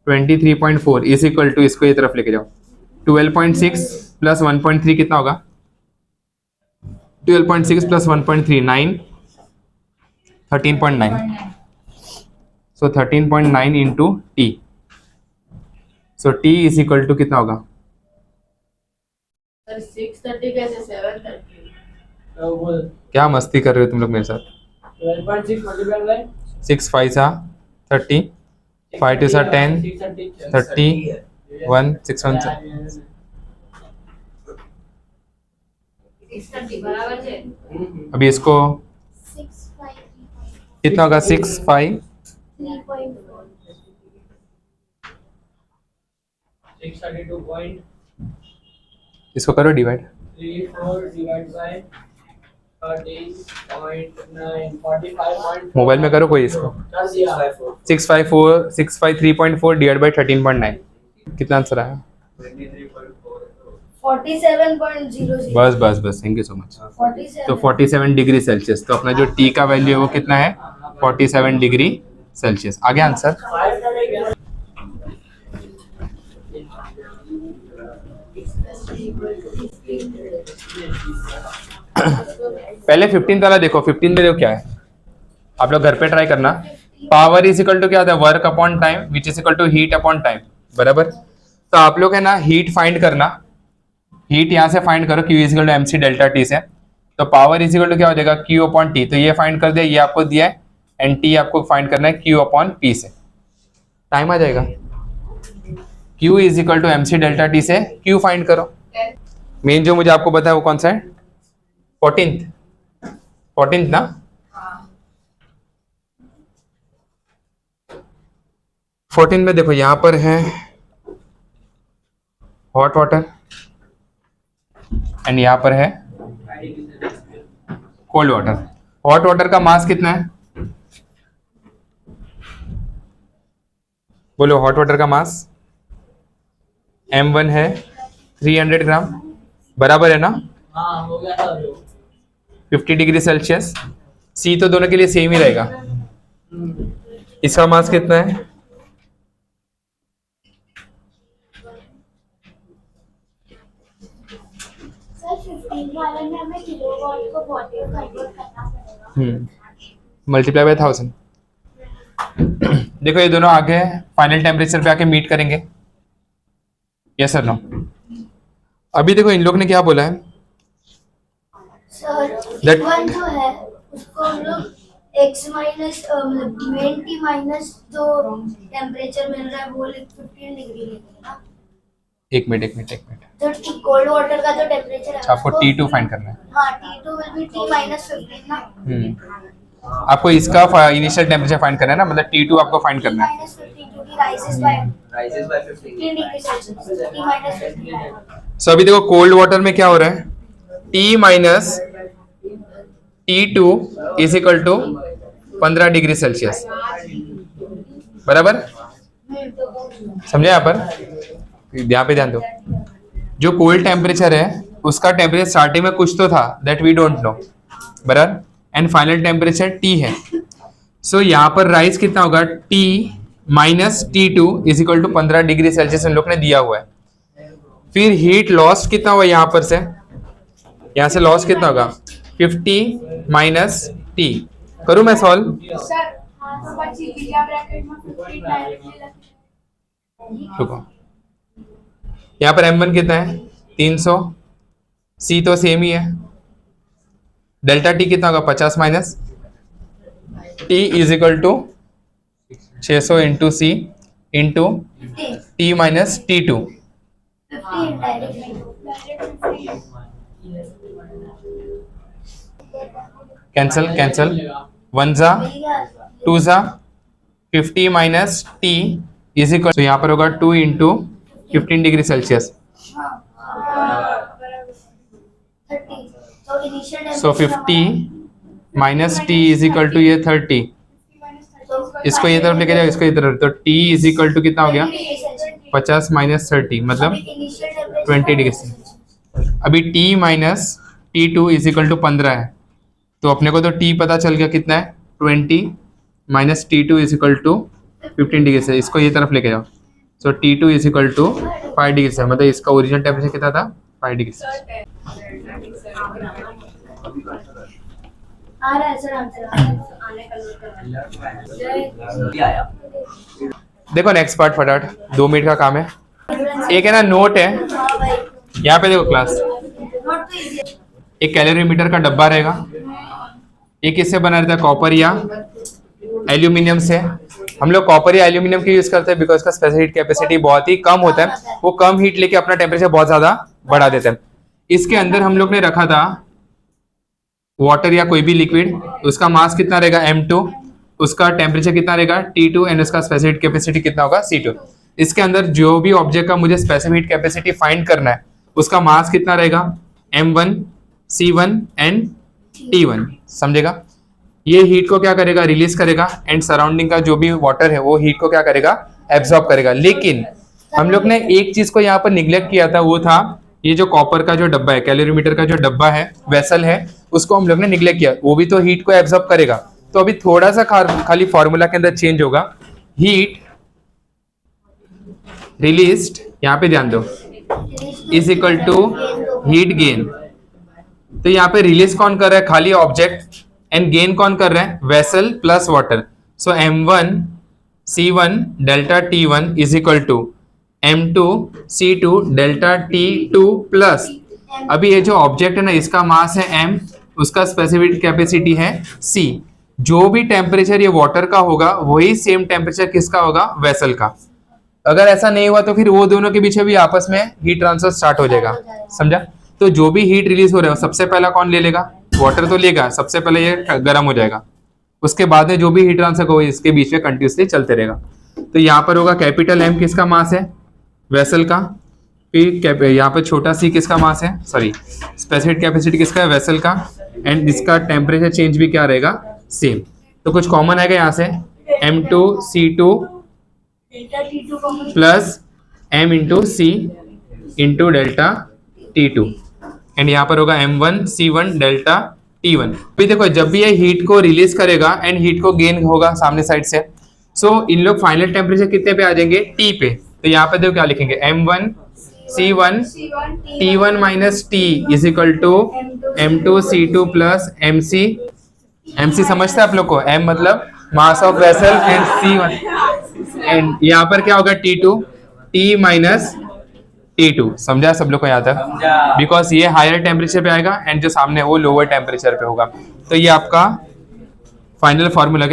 23.4 इज इक्वल टू इसको ये तरफ लेके जाओ 12.6 प्लस 1.3 कितना होगा? 12.6 plus 1.3 9 13.9 so 13.9 into T। So T is equal to कितना होगा? सर 630 कैसे 730? तो वो क्या मस्ती कर रहे हो तुम लोग मेरे साथ? 12.6 मल्टीप्लाई बाय 6 5 सा 30 5 2 सा 10 30 1 6 1 सा 630 बराबर है। अभी इसको कितना होगा? 6 5 632.34 इसको करो डिवाइड। divided by 13.9 45. मोबाइल में करो कोई इसको। 653.4 डिवाइड बाई 13.9 कितना आंसर आया? 47.00 बस बस बस, थैंक यू सो मच। 47 तो 47 डिग्री सेल्सियस, तो अपना जो टी का वैल्यू है वो कितना है? 47 डिग्री सेल्सियस। आगे आंसर। पहले 15 वाला देखो, 15 में देखो क्या है, आप लोग घर पे ट्राई करना। पावर इज इक्वल टू क्या होता है? Work upon time which is equal to heat upon time, बराबर। तो आप लोग है ना हीट फाइंड करना, हीट यहाँ से फाइंड करो, Q is equal to M C delta T से। तो पावर इज इक्वल टू क्या हो जाएगा? Q upon T. तो ये फाइंड कर दिया, ये आपको दिया है, एंड टी आपको फाइंड करना है क्यू अपॉन पी से। टाइम आ जाएगा। Q is equal to M C delta T से क्यू फाइंड करो। मेन जो मुझे आपको पता है वो कौन सा है? 14th ना? 14 में देखो यहां पर है हॉट वाटर एंड यहां पर है कोल्ड वाटर। हॉट वाटर का मास कितना है? बोलो, हॉट वाटर का मास M1 है 300 ग्राम, बराबर है ना? हाँ हो गया था 50 डिग्री सेल्सियस। सी तो दोनों के लिए सेम ही रहेगा। इसका मास कितना है? सर 15 वाले में हमें किलोवाट को वॉट में कन्वर्ट करना पड़ेगा। Multiply by 1000। देखो ये दोनों आगे फाइनल टेम्परेचर पे आके मीट करेंगे, यस सर नो? अभी देखो इन लोग ने क्या बोला है, सर That- वन जो है उसको हम लोग x माइनस मतलब मेन टी माइनस जो टेम्परेचर मिल रहा है वो 15 डिग्री लेंगे ना। एक मिनट। जो कोल्ड वाटर का जो टेम्परेचर है अच्छा, आपको T2 फाइंड करना है। हाँ T2 will be T minus 15 ना। आपको इसका इनिशियल टेम्परेचर फाइंड करना है ना, मतलब T2 आपको फाइंड करना है। माइनस 15 क्योंकि rises by rises by 15. 15 degree Celsius T minus 15। सो अभी देखो कोल्ड वाटर में क्या हो रहा है? T minus T2 is equal to 15 degree Celsius, बराबर। समझे? यहाँ पर यहाँ पे ध्यान दो। जो कोल्ड टेम्परेचर है उसका टेम्परेचर स्टार्टिंग में कुछ तो था, दैट वी डोंट नो, बराबर, एंड फाइनल टेम्परेचर T है। सो यहाँ पर राइज कितना होगा? T minus T2 is equal to 15 degree Celsius इन लोग ने दिया हुआ है। फिर हीट लॉस कितना हुआ यहाँ पर से? यहाँ से लॉस कितना होगा? 50 माइनस T। करूँ मैं सॉल्व? सर हाँ तो बच्ची बीजा ब्रैकेट में 15 डायरेक्टली लग रुको, यहाँ पर M1 कितना है? 300। C तो सेम ही है। डेल्टा T कितना होगा? 50 minus T is equal to 600 into C into T minus T2। 15 directly cancel 1 जा 2 जा 50 माइनस T इज इक्वल, तो यहाँ पर होगा 2 इंटू 15 डिग्री सेल्सियस। 30 तो initial so 50 minus T is equal to ये 30। इसको ये तरफ लेके जाओ, इसको ये तरफ, तो T इज इक्वल टू कितना हो गया? 50 माइनस 30 मतलब 20 डिग्री सेल्सियस। अभी T minus T2 is equal to 15 है, तो अपने को तो T पता चल गया कितना है? 20 minus T2 is equal to 15 degree से। इसको ये तरफ लेके जाओ, so T2 is equal to 5 degree से, मतलब इसका ओरिजिनल टेम्परेचर कितना था? 5 डिग्री से। आ रहा है सर आंसर आने का ये आया। देखो नेक्स्ट पार्ट फटाफट, 2 मिनट का काम है। एक है ना नोट है, हाँ भाई यहाँ पे देखो क्लास, नोट तो इजी है। एक कैलोरीमीटर का डब्बा रहेगा। ये किससे बना रहता है? कॉपर या एल्यूमिनियम से। हम लोग कॉपर या एल्यूमिनियम की यूज करते हैं बिकॉज का स्पेसिफिक कैपेसिटी बहुत ही कम होता है, वो कम हीट लेके अपना टेम्परेचर बहुत ज्यादा बढ़ा देते हैं। इसके अंदर हम लोग ने रखा था वाटर या कोई भी लिक्विड, उसका मास कितना रहेगा? M2, उसका टेम्परेचर कितना रहेगा? T2, एंड उसका स्पेसिफिक कैपेसिटी कितना होगा? C2। इसके अंदर जो भी ऑब्जेक्ट का मुझे स्पेसिफिक हीट कैपेसिटी फाइंड करना है उसका मास कितना रहेगा, m1 c1 एंड t1, समझेगा। ये हीट को क्या करेगा, रिलीज करेगा एंड सराउंडिंग का जो भी वाटर है वो हीट को क्या करेगा, एब्जॉर्ब करेगा। लेकिन हम लोग ने एक चीज को यहाँ पर निग्लेक्ट किया था, वो था ये जो कॉपर का जो डब्बा है, कैलोरीमीटर का जो डब्बा है, वेसल है, उसको हम लोग ने निग्लेक्ट किया। वो भी तो हीट को एब्जॉर्ब करेगा। तो अभी थोड़ा सा खाली फॉर्मूला के अंदर चेंज होगा, हीट रिलीज्ड, यहाँ पे ध्यान दो, is equal to heat gain. तो यहाँ पे रिलीज कौन कर रहा है, खाली ऑब्जेक्ट, एंड गेन कौन कर रहा है, vessel plus water. So m1 c1 delta t1 is equal to m2 c2 delta t2 plus, अभी ये जो ऑब्जेक्ट है ना इसका मास है m, उसका स्पेसिफिक कैपेसिटी है c। जो भी टेम्परेचर ये वाटर का होगा वही सेम टेम्परेचर किसका होगा, वेसल का। अगर ऐसा नहीं हुआ तो फिर वो दोनों के पीछे भी आपस में हीट ट्रांसफर स्टार्ट हो जाएगा, समझा। तो जो भी हीट रिलीज हो रहा है सबसे पहला कौन ले लेगा, वाटर तो लेगा, सबसे पहले ये गर्म हो जाएगा, उसके बाद में जो भी हीट ट्रांसफर होगा इसके बीच में कंटिन्यूसली चलते रहेगा। तो यहाँ पर होगा कैपिटल M किसका मास है, वेसल का, फिर यहाँ पर छोटा c किसका मास है, सॉरी स्पेसिफिक कैपेसिटी किसका है, वेसल का, एंड इसका टेम्परेचर चेंज भी क्या रहेगा, सेम। तो कुछ कॉमन आएगा यहाँ से, m2 c2 plus m into c into delta t2, and यहाँ पर होगा m1 c1 डेल्टा t1। अभी देखो जब भी ये हीट को रिलीज करेगा एंड हीट को गेन होगा सामने साइड से, सो इन लोग फाइनल टेम्परेचर कितने पे आ जाएंगे, t पे। तो यहाँ पे देखो क्या लिखेंगे, m1 c1 t1 minus t is equal to m2 c2 plus mc समझते हैं आप लोग को, m मतलब mass of vessel and c1, and यहाँ पर क्या होगा t2 t माइनस t2, समझा सब लोग को यहाँ तक, बिकॉज ये हायर टेम्परेचर पे आएगा एंड जो सामने वो लोअर टेम्परेचर पे होगा। तो ये आपका फाइनल फॉर्मूला है।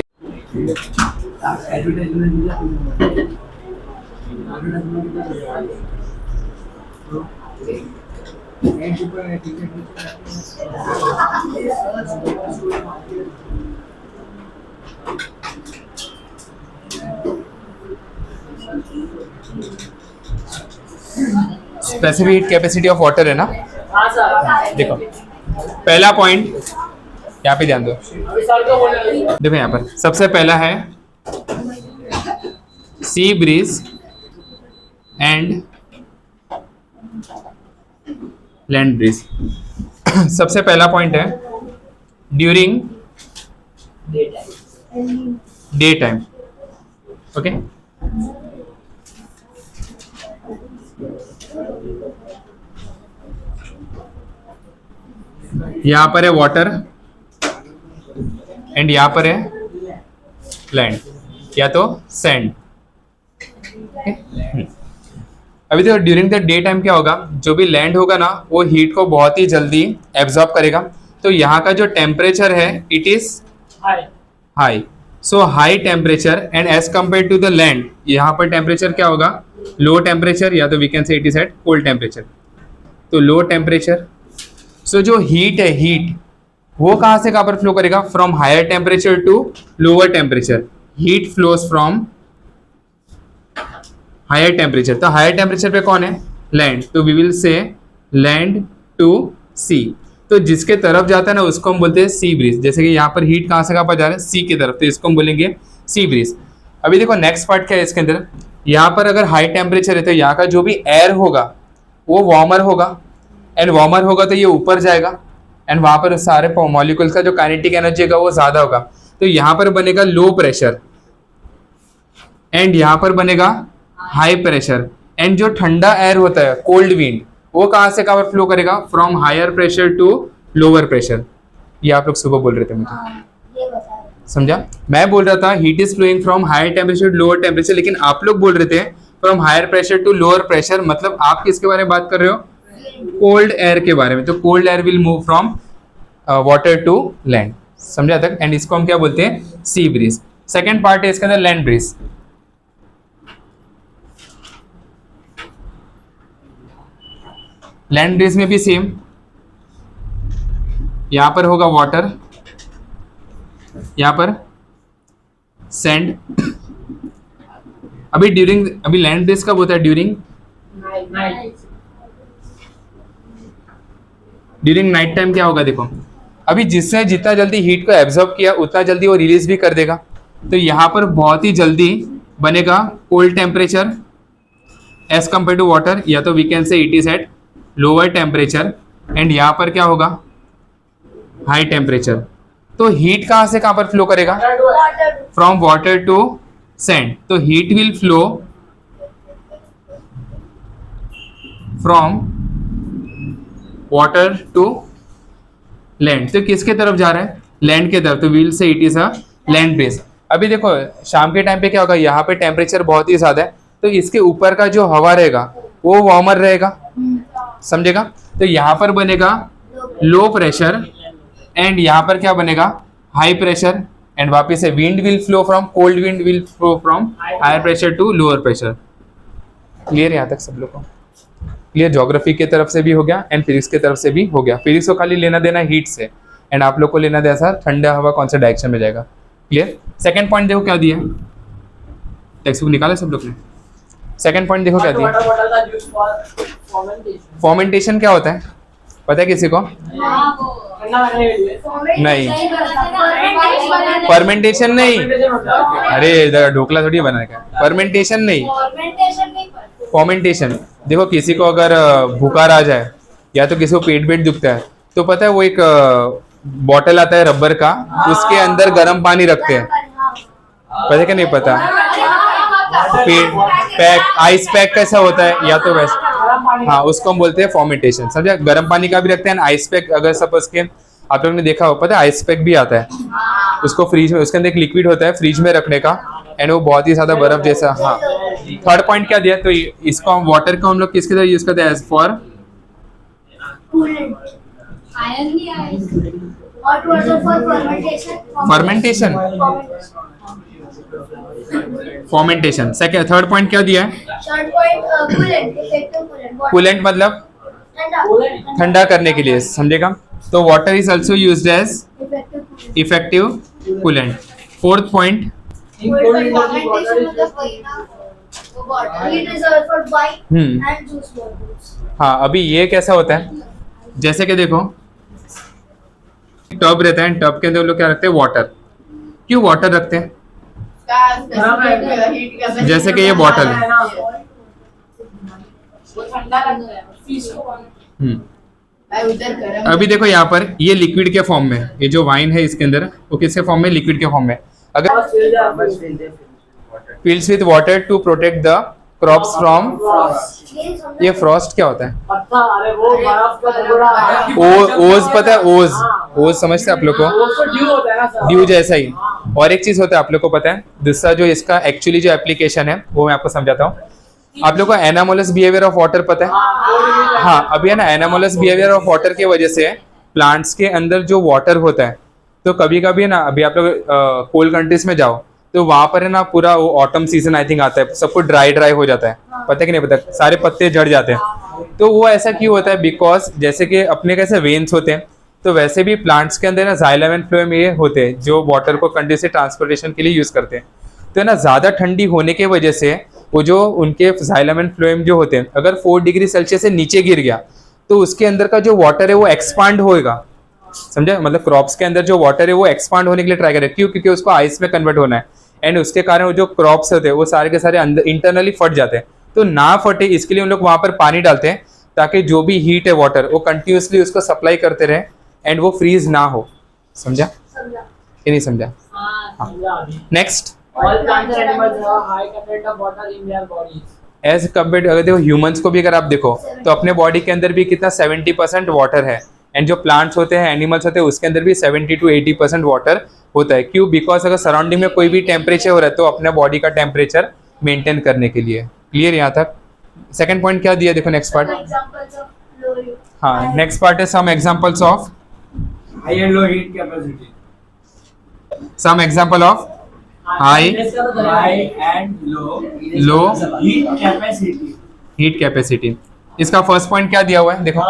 Specific heat capacity of water है ना, हाँ सर। देखो पहला पॉइंट यहाँ पे ध्यान दो, अभी सर को बोलना। देखो यहाँ पर सबसे पहला है sea breeze and land breeze. सबसे पहला पॉइंट है ड्यूरिंग डे टाइम, ओके। यहां पर है वाटर एंड यहां पर है लैंड या तो सैंड। अभी देखो ड्यूरिंग द डे टाइम क्या होगा, जो भी लैंड होगा ना वो हीट को बहुत ही जल्दी एब्जॉर्ब करेगा। तो यहाँ का जो टेम्परेचर है it is high, so high temperature and as compare to the land, यहाँ पर टेम्परेचर क्या होगा, लो टेम्परेचर, या तो we can say it is at cold temperature. तो लो टेम्परेचर, सो जो हीट है, हीट वो कहाँ से कहाँ पर फ्लो करेगा, from higher temperature to lower temperature. Heat flows from higher temperature. तो हायर टेम्परेचर पे कौन है, लैंड, तो we will say land to sea. तो जिसके तरफ जाता है ना उसको हम बोलते हैं सी ब्रीज। जैसे कि यहाँ पर हीट कहाँ से कहाँ पर जा रहा है, सी की तरफ, तो इसको हम बोलेंगे सी ब्रीज। अभी देखो नेक्स्ट पार्ट क्या है इसके अंदर, यहाँ पर अगर हाई टेम्परेचर है तो यहाँ का जो भी एयर होगा वो वार्मर होगा, एंड वार्मर होगा तो ये ऊपर जाएगा एंड वहाँ पर सारे मॉलिक्यूल्स का जो काइनेटिक एनर्जी होगा वो ज़्यादा होगा। तो यहाँ पर बनेगा लो प्रेशर एंड यहाँ पर बनेगा हाई प्रेशर, एंड जो ठंडा एयर होता है कोल्ड विंड वो कहाँ से कहाँ पर फ्लो करेगा, from higher pressure to lower pressure. ये आप लोग सुबह बोल रहे थे मुझे, ये बता रहे समझा। मैं बोल रहा था heat is flowing from higher temperature to lower temperature, लेकिन आप लोग बोल रहे थे from higher pressure to lower pressure. मतलब आप किसके बारे में बात कर रहे हो, कोल्ड एयर के बारे में। तो cold air will move from water to land, समझा तक। एंड इसको हम क्या बोलते हैं, सी ब्रीज। सेकेंड पार्ट है इसके अंदर लैंड ब्रीज। लैंड ब्रीज में भी सेम, यहां पर होगा वाटर, यहां पर सैंड, अभी ड्यूरिंग, अभी लैंड बेस कब होता है? ड्यूरिंग नाइट टाइम क्या होगा देखो, अभी जिसने जितना जल्दी हीट को एब्जॉर्ब किया उतना जल्दी वो रिलीज भी कर देगा। तो यहाँ पर बहुत ही जल्दी बनेगा cold temperature as compare to water, या तो we can say it is at lower temperature, and यहाँ पर क्या होगा? High temperature. तो हीट कहाँ से कहाँ पर फ्लो करेगा? From water to sand. तो heat will flow from water to land. तो किसके तरफ जा रहा है? लैंड के तरफ। तो वील से it is a land base. अभी देखो शाम के टाइम पे क्या होगा, यहाँ पे टेम्परेचर बहुत ही ज्यादा है, तो इसके ऊपर का जो हवा रहेगा वो वार्मर रहेगा, समझेगा? तो यहाँ पर बनेगा लो प्रेशर, एंड यहाँ पर क्या बनेगा? हाई प्रेशर, एंड वापिस से wind will flow from, cold wind will flow from higher pressure to lower pressure. Clear यहाँ तक सब लोग को? क्लियर? ज्योग्राफी की तरफ से भी हो गया एंड फिजिक्स की तरफ से भी हो गया। फिजिक्स को खाली लेना देना हीट से, एंड आप लोग को लेना देना सर ठंडा हवा कौन सा डायरेक्शन में जाएगा। क्लियर? सेकंड पॉइंट देखो क्या दिया है, टेक्स्ट बुक निकाला सब लोग ने। सेकंड पॉइंट देखो क्या दिया, फॉर्मेंटेशन क्या होता है पता है किसी को? नहीं, फर्मेंटेशन नहीं, अरे ढोकला थोड़ी बनाने का, फर्मेंटेशन नहीं, फॉर्मेंटेशन। देखो किसी को अगर बुखार आ जाए या तो किसी को पेट वेट दुखता है, तो पता है वो एक बॉटल आता है रबर का, उसके अंदर गर्म पानी रखते हैं, पता है क्या? नहीं पता? पैक, आइस पैक कैसा होता है या तो वैसा, हाँ उसको हम बोलते हैं फॉर्मेंटेशन, समझा? गर्म पानी का भी रखते हैं, आइस पैक अगर सपोज के आप लोगों ने देखा हो, पता है आइस पैक भी आता है, उसको फ्रीज में, उसके अंदर एक लिक्विड होता है फ्रीज में रखने का, एंड वो बहुत ही ज्यादा बर्फ जैसा। हाँ, थर्ड पॉइंट क्या दिया? तो इसको हम वाटर को हम लोग किसके तरह यूज करते हैं? As for fermentation, fermentation. Second, third point क्या दिया है? कूलेंट मतलब ठंडा करने के लिए, समझेगा? तो water is also used as effective coolant. Fourth point, हाँ अभी ये कैसा होता है, जैसे कि देखो टब रहता है, टब के अंदर लोग क्या रखते हैं? वाटर। क्यों वाटर रखते हैं? जैसे कि ये बॉटल है, अभी देखो यहाँ पर ये लिक्विड के फॉर्म में, ये जो वाइन है इसके अंदर वो किसके फॉर्म में? लिक्विड के फॉर्म में। अगर fills with water to protect the crops from, ये फ्रॉस्ट क्या होता है? ओज, पता है ओज? ओज समझते हैं आप लोग को? ड्यू जैसा ही। और एक चीज होता है आप लोग को पता है, दूसरा जो इसका एक्चुअली जो एप्लीकेशन है वो मैं आपको समझाता हूँ। आप लोग को एनामोलस बिहेवियर ऑफ वाटर पता है? हाँ, अभी है ना एनामोलस बिहेवियर ऑफ वाटर की वजह से प्लांट्स के अंदर जो वाटर होता है, तो कभी कभी ना, अभी आप लोग कोल्ड कंट्रीज में जाओ तो वहां पर है ना पूरा वो ऑटम सीजन आई थिंक आता है, सब कुछ ड्राई हो जाता है, पता है कि नहीं पता? सारे पत्ते झड़ जाते हैं। तो वो ऐसा क्यों होता है? बिकॉज जैसे कि अपने कैसे वेन्स होते हैं, तो वैसे भी प्लांट्स के अंदर ना जाइलम एंड फ्लोएम ये होते हैं जो वाटर को कंटिन्यू से ट्रांसपोर्टेशन के लिए यूज करते हैं। तो है ना ज़्यादा ठंडी होने की वजह से वो जो उनके जाइलम एंड फ्लोएम जो होते हैं, अगर 4 डिग्री सेल्सियस से नीचे गिर गया तो उसके अंदर का जो वाटर है वो एक्सपांड होएगा, समझे? मतलब क्रॉप्स के अंदर जो वाटर है वो एक्सपांड होने के लिए ट्राई करे। क्यों? क्योंकि उसको आइस में कन्वर्ट होना है, एंड उसके कारण वो जो क्रॉप्स होते हैं वो सारे के सारे अंदर इंटरनली फट जाते हैं। तो ना फटे इसके लिए उन लोग वहां पर पानी डालते हैं, ताकि जो भी हीट है वाटर वो कंटिन्यूसली उसको सप्लाई करते रहे एंड वो फ्रीज ना हो। समझा कि नहीं समझा? नेक्स्ट, एज कम्पेयर, अगर देखो ह्यूमंस को भी अगर आप देखो तो अपने बॉडी के अंदर भी कितना 70% वाटर है, एंड जो प्लांट्स होते हैं, एनिमल्स होते हैं, उसके अंदर भी 70 to 80% वाटर होता है। क्यों? बिकॉज अगर सराउंडिंग में कोई भी टेम्परेचर हो रहा है तो अपने बॉडी का टेम्परेचर मेंटेन करने के लिए। क्लियर यहाँ तक? सेकंड पॉइंट क्या दिया देखो, नेक्स्ट पार्ट। हाँ, नेक्स्ट पार्ट है some examples of high and low heat capacity, some example of high and low heat capacity. Heat capacity. इसका फर्स्ट पॉइंट क्या दिया हुआ है देखो,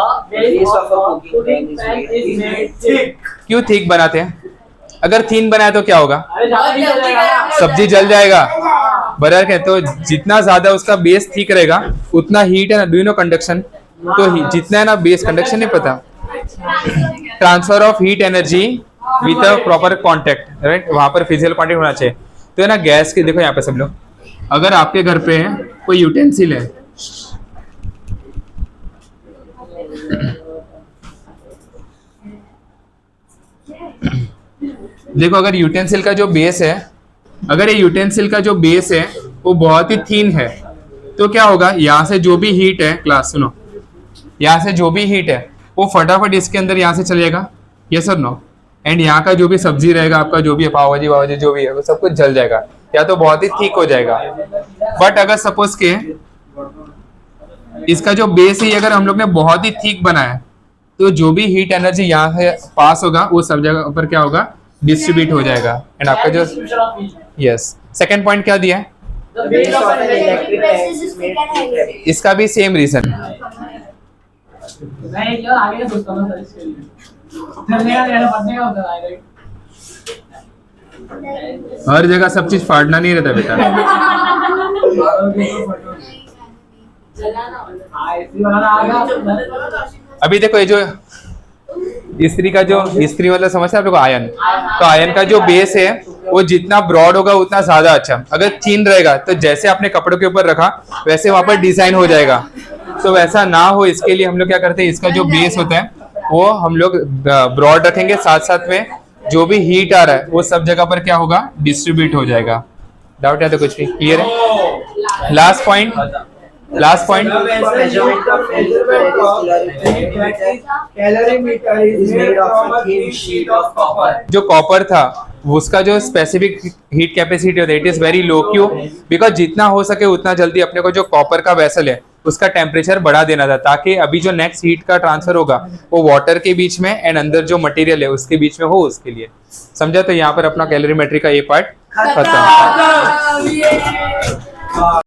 क्यों थिक बनाते हैं? अगर थिन बनाए तो क्या होगा? सब्जी जल जाएगा, बराबर क्या है? तो जितना ज्यादा उसका बेस ठीक रहेगा उतना हीट है ना, डू यू नो कंडक्शन, तो जितना है ना बेस, कंडक्शन नहीं पता, transfer of heat energy with a proper contact, right, वहां पर फिजिकल कॉन्टेक्ट होना चाहिए। तो है ना गैस के, देखो यहाँ पे सब लोग, अगर आपके घर पे कोई यूटेंसिल है, देखो अगर यूटेंसिल का जो बेस है, अगर ये यूटेंसिल का जो बेस है वो बहुत ही थीन है, तो क्या होगा, यहाँ से जो भी हीट है, क्लास सुनो, यहाँ से जो भी हीट है वो फटाफट इसके अंदर यहाँ से चले जाएगा, यस और नो, एंड यहाँ का जो भी सब्जी रहेगा आपका, जो भी है पाव भाजी वाव भाजी जो भी है, वो सब कुछ जल जाएगा या तो बहुत ही थिक हो जाएगा। बट अगर सपोज के इसका जो बेस है अगर हम लोग ने बहुत ही थिक बनाया, तो जो भी हीट एनर्जी यहाँ से पास होगा वो सब जगह पर क्या होगा, डिस्ट्रीब्यूट हो जाएगा। एंड आपका जो Distribution of heat. Yes second point क्या दिया है, The base of an electric Basis is is thick made and heavy. heavy. इसका भी सेम रीजन। मैं एक यार आगे का सोचता हूँ सर इसके लिए। फिर मेरा लेना पड़ने का होता है राइट। हर जगह सब चीज फाड़ना नहीं रहता बेटा। हाँ इसी वाला आ गया। अभी देखो ये जो इस्त्री का जो, इस्त्री मतलब समझते हैं आप लोग, आयन, तो आयन का जो बेस है वो जितना ब्रॉड होगा उतना ज्यादा अच्छा, अगर थिन रहेगा तो जैसे आपने कपड़ों के ऊपर रखा वैसे वहां पर डिजाइन हो जाएगा। तो वैसा ना हो इसके लिए हम लोग क्या करते हैं, इसका जो बेस होता है वो हम लोग ब्रॉड रखेंगे, साथ साथ में जो भी हीट आ रहा है वो सब जगह पर क्या होगा, डिस्ट्रीब्यूट हो जाएगा। डाउट है तो कुछ नहीं, क्लियर है। Last point, last point, Measurement of calorimeter is made of a thin sheet of copper. जो कॉपर था उसका जो स्पेसिफिक हीट कैपेसिटी होता है इट इज वेरी लो, क्यों, बिकॉज जितना हो सके उतना जल्दी अपने को जो कॉपर का वेसल है उसका टेम्परेचर बढ़ा देना था, ताकि अभी जो नेक्स्ट हीट का ट्रांसफर होगा वो वाटर के बीच में एंड अंदर जो मटेरियल है उसके बीच में हो, उसके लिए। समझा। तो यहाँ पर अपना कैलोरीमेट्री का ये पार्ट खत्म।